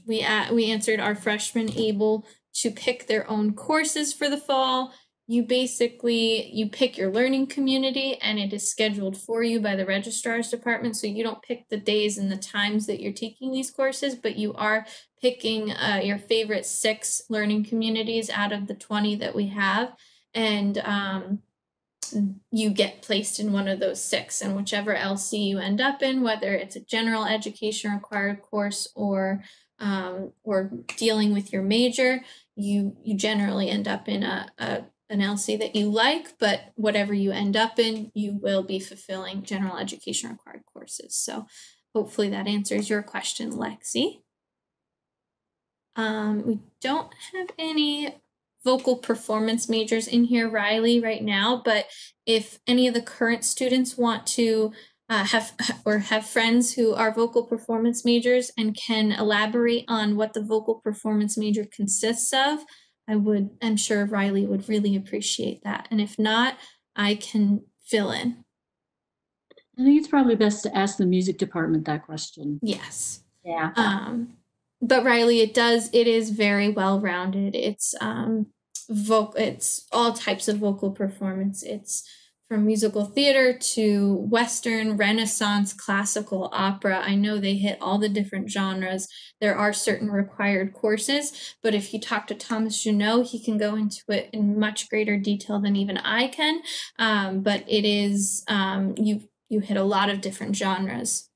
We answered, are freshmen able to pick their own courses for the fall? You pick your learning community and it is scheduled for you by the registrar's department. So you don't pick the days and the times that you're taking these courses, but you are picking your favorite 6 learning communities out of the 20 that we have. And you get placed in one of those 6, and whichever LC you end up in, whether it's a general education required course or dealing with your major, you generally end up in an LC that you like, but whatever you end up in, you will be fulfilling general education required courses. So hopefully that answers your question, Lexi. We don't have any vocal performance majors in here, Riley, right now, but if any of the current students want to have friends who are vocal performance majors and can elaborate on what the vocal performance major consists of, I'm sure Riley would really appreciate that. And if not, I can fill in. I think it's probably best to ask the music department that question. Yes. Yeah. But Riley, it is very well-rounded. It's it's all types of vocal performance. It's from musical theater to Western, Renaissance, classical, opera. I know they hit all the different genres. There are certain required courses, but if you talk to Thomas Junot, he can go into it in much greater detail than even I can. But it is, you hit a lot of different genres.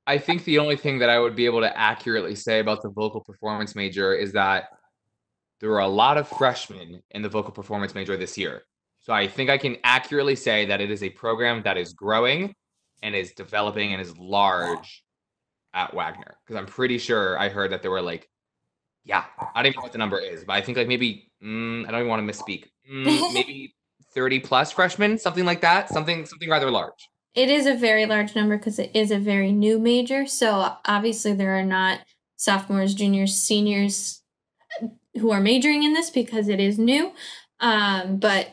I think the only thing that I would be able to accurately say about the vocal performance major is that there were a lot of freshmen in the vocal performance major this year. So I think I can accurately say that it is a program that is growing and is developing and is large at Wagner. Because I'm pretty sure I heard that there were I don't even know what the number is, but I think maybe, I don't even want to misspeak, maybe 30 plus freshmen, something like that, something rather large. It is a very large number because it is a very new major. So obviously there are not sophomores, juniors, seniors who are majoring in this because it is new. But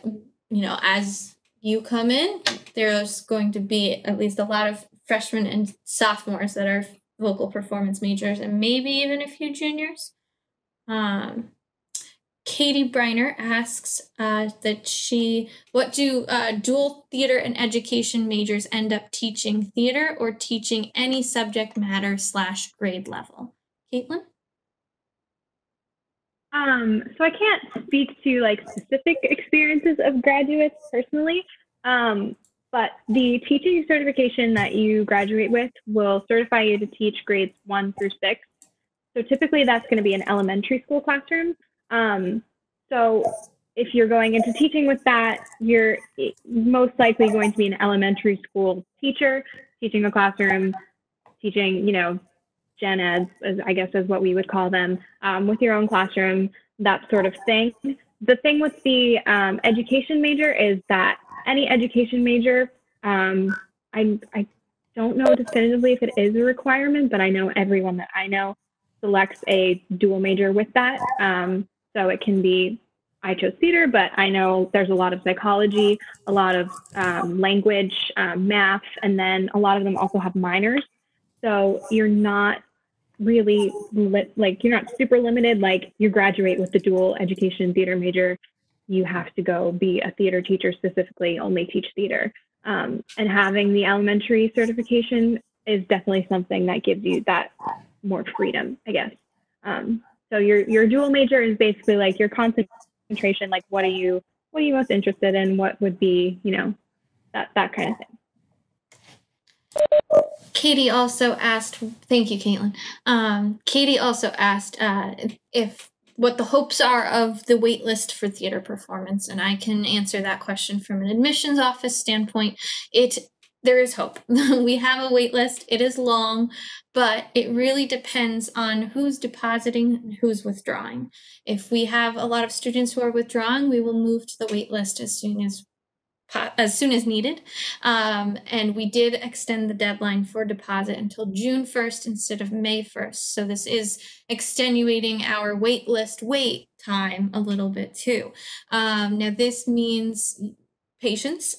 as you come in, there's going to be at least a lot of freshmen and sophomores that are vocal performance majors, and maybe even a few juniors. Katie Briner asks what do dual theater and education majors end up teaching, theater or teaching any subject matter / grade level? Caitlin? So I can't speak to like specific experiences of graduates personally, but the teaching certification that you graduate with will certify you to teach grades 1 through 6. So typically that's going to be an elementary school classroom. So if you're going into teaching with that, you're most likely going to be an elementary school teacher, teaching a classroom, teaching, gen eds, I guess is what we would call them, with your own classroom, that sort of thing. The thing with the education major is that any education major, I don't know definitively if it is a requirement, but I know everyone that I know selects a dual major with that. So it can be, I chose theater, but I know there's a lot of psychology, a lot of language, math, and then a lot of them also have minors. So you're not really you're not super limited. Like you graduate with the dual education theater major, you have to go be a theater teacher specifically, only teach theater. And having the elementary certification is definitely something that gives you that more freedom, I guess. So your dual major is basically like your concentration, like what are you most interested in? What would be, that kind of thing. Katie also asked, thank you, Caitlin. Katie also asked if what the hopes are of the waitlist for theater performance, and I can answer that question from an admissions office standpoint. There is hope. We have a wait list. It is long, but it really depends on who's depositing and who's withdrawing. If we have a lot of students who are withdrawing, we will move to the wait list as soon as needed. And we did extend the deadline for deposit until June 1st instead of May 1st. So this is extenuating our wait list wait time a little bit too. Now this means patience,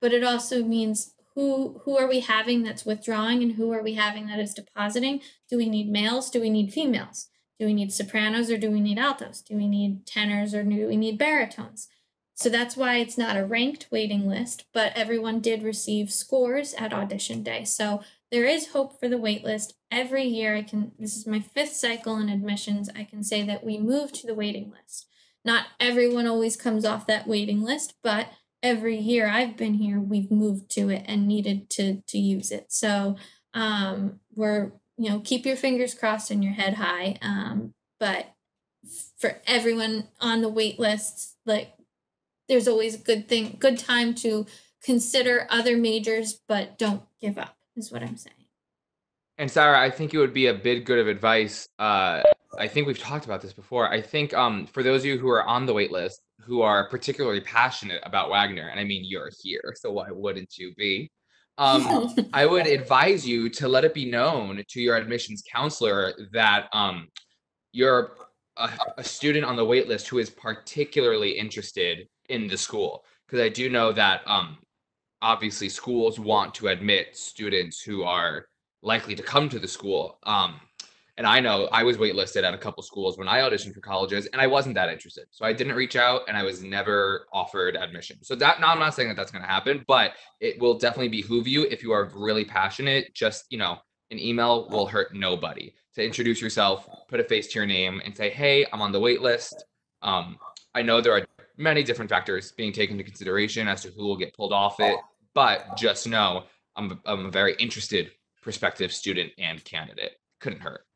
but it also means who are we having that's withdrawing and who are we having that is depositing? Do we need males? Do we need females? Do we need sopranos or do we need altos? Do we need tenors or do we need baritones? So that's why it's not a ranked waiting list, but everyone did receive scores at audition day. So there is hope for the wait list. Every year this is my 5th cycle in admissions, I can say that we move to the waiting list. Not everyone always comes off that waiting list, but every year I've been here, we've moved to it and needed to use it. So we're, keep your fingers crossed and your head high. But for everyone on the wait lists, there's always a good time to consider other majors, but don't give up, is what I'm saying. And Sarah, I think it would be a bit good of advice. I think we've talked about this before. I think for those of you who are on the wait list, who are particularly passionate about Wagner, and I mean, you're here, so why wouldn't you be? I would advise you to let it be known to your admissions counselor that you're a student on the wait list who is particularly interested in the school. Because I do know that obviously schools want to admit students who are likely to come to the school. And I know I was waitlisted at a couple schools when I auditioned for colleges, and I wasn't that interested. So I didn't reach out, and I was never offered admission. So now I'm not saying that that's going to happen, but it will definitely behoove you if you are really passionate. Just, an email will hurt nobody. To introduce yourself, put a face to your name, and say, hey, I'm on the wait list. I know there are many different factors being taken into consideration as to who will get pulled off it, but just know I'm a very interested prospective student and candidate. Couldn't hurt.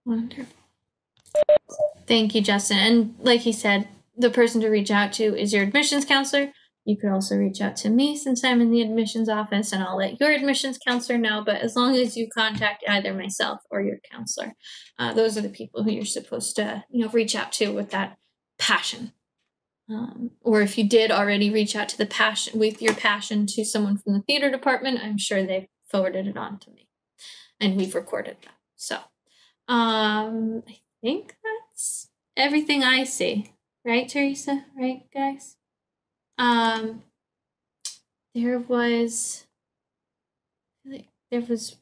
Wonderful. Thank you, Justin. And like he said, the person to reach out to is your admissions counselor. You could also reach out to me since I'm in the admissions office, and I'll let your admissions counselor know. But as long as you contact either myself or your counselor, those are the people who you're supposed to, reach out to with that passion. or if you did already reach out to the passion with your passion to someone from the theater department, I'm sure they forwarded it on to me, and we've recorded that. So I think that's everything I see. Right, Teresa? Right, guys? There was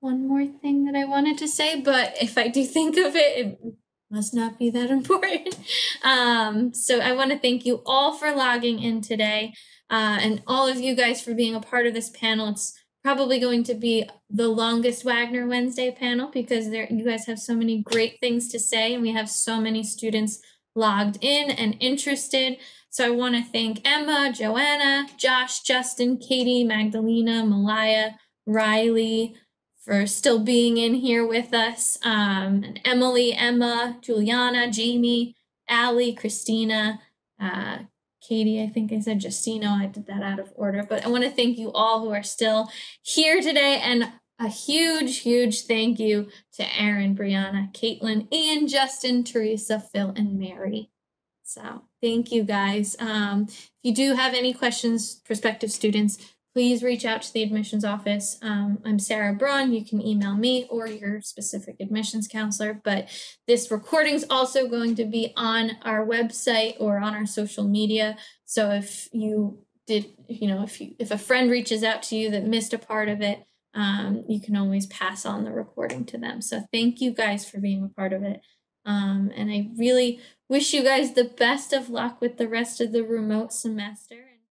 one more thing that I wanted to say, but if I do think of it, it must not be that important. So I want to thank you all for logging in today, and all of you guys for being a part of this panel. It's probably going to be the longest Wagner Wednesday panel because you guys have so many great things to say, and we have so many students logged in and interested. So I want to thank Emma, Joanna, Josh, Justin, Katie, Magdalena, Malaya, Riley, for still being in here with us, and Emily, Emma, Juliana, Jamie, Allie, Christina, Katie, I think I said Justino, I did that out of order, but I want to thank you all who are still here today, and a huge, huge thank you to Aaron, Brianna, Caitlin, Ian, Justin, Teresa, Phil, and Mary. So thank you guys. If you do have any questions, prospective students, please reach out to the admissions office. I'm Sarah Braun. You can email me or your specific admissions counselor, but this recording is also going to be on our website or on our social media. So if you did, if a friend reaches out to you that missed a part of it, you can always pass on the recording to them. So thank you guys for being a part of it. And I really wish you guys the best of luck with the rest of the remote semester.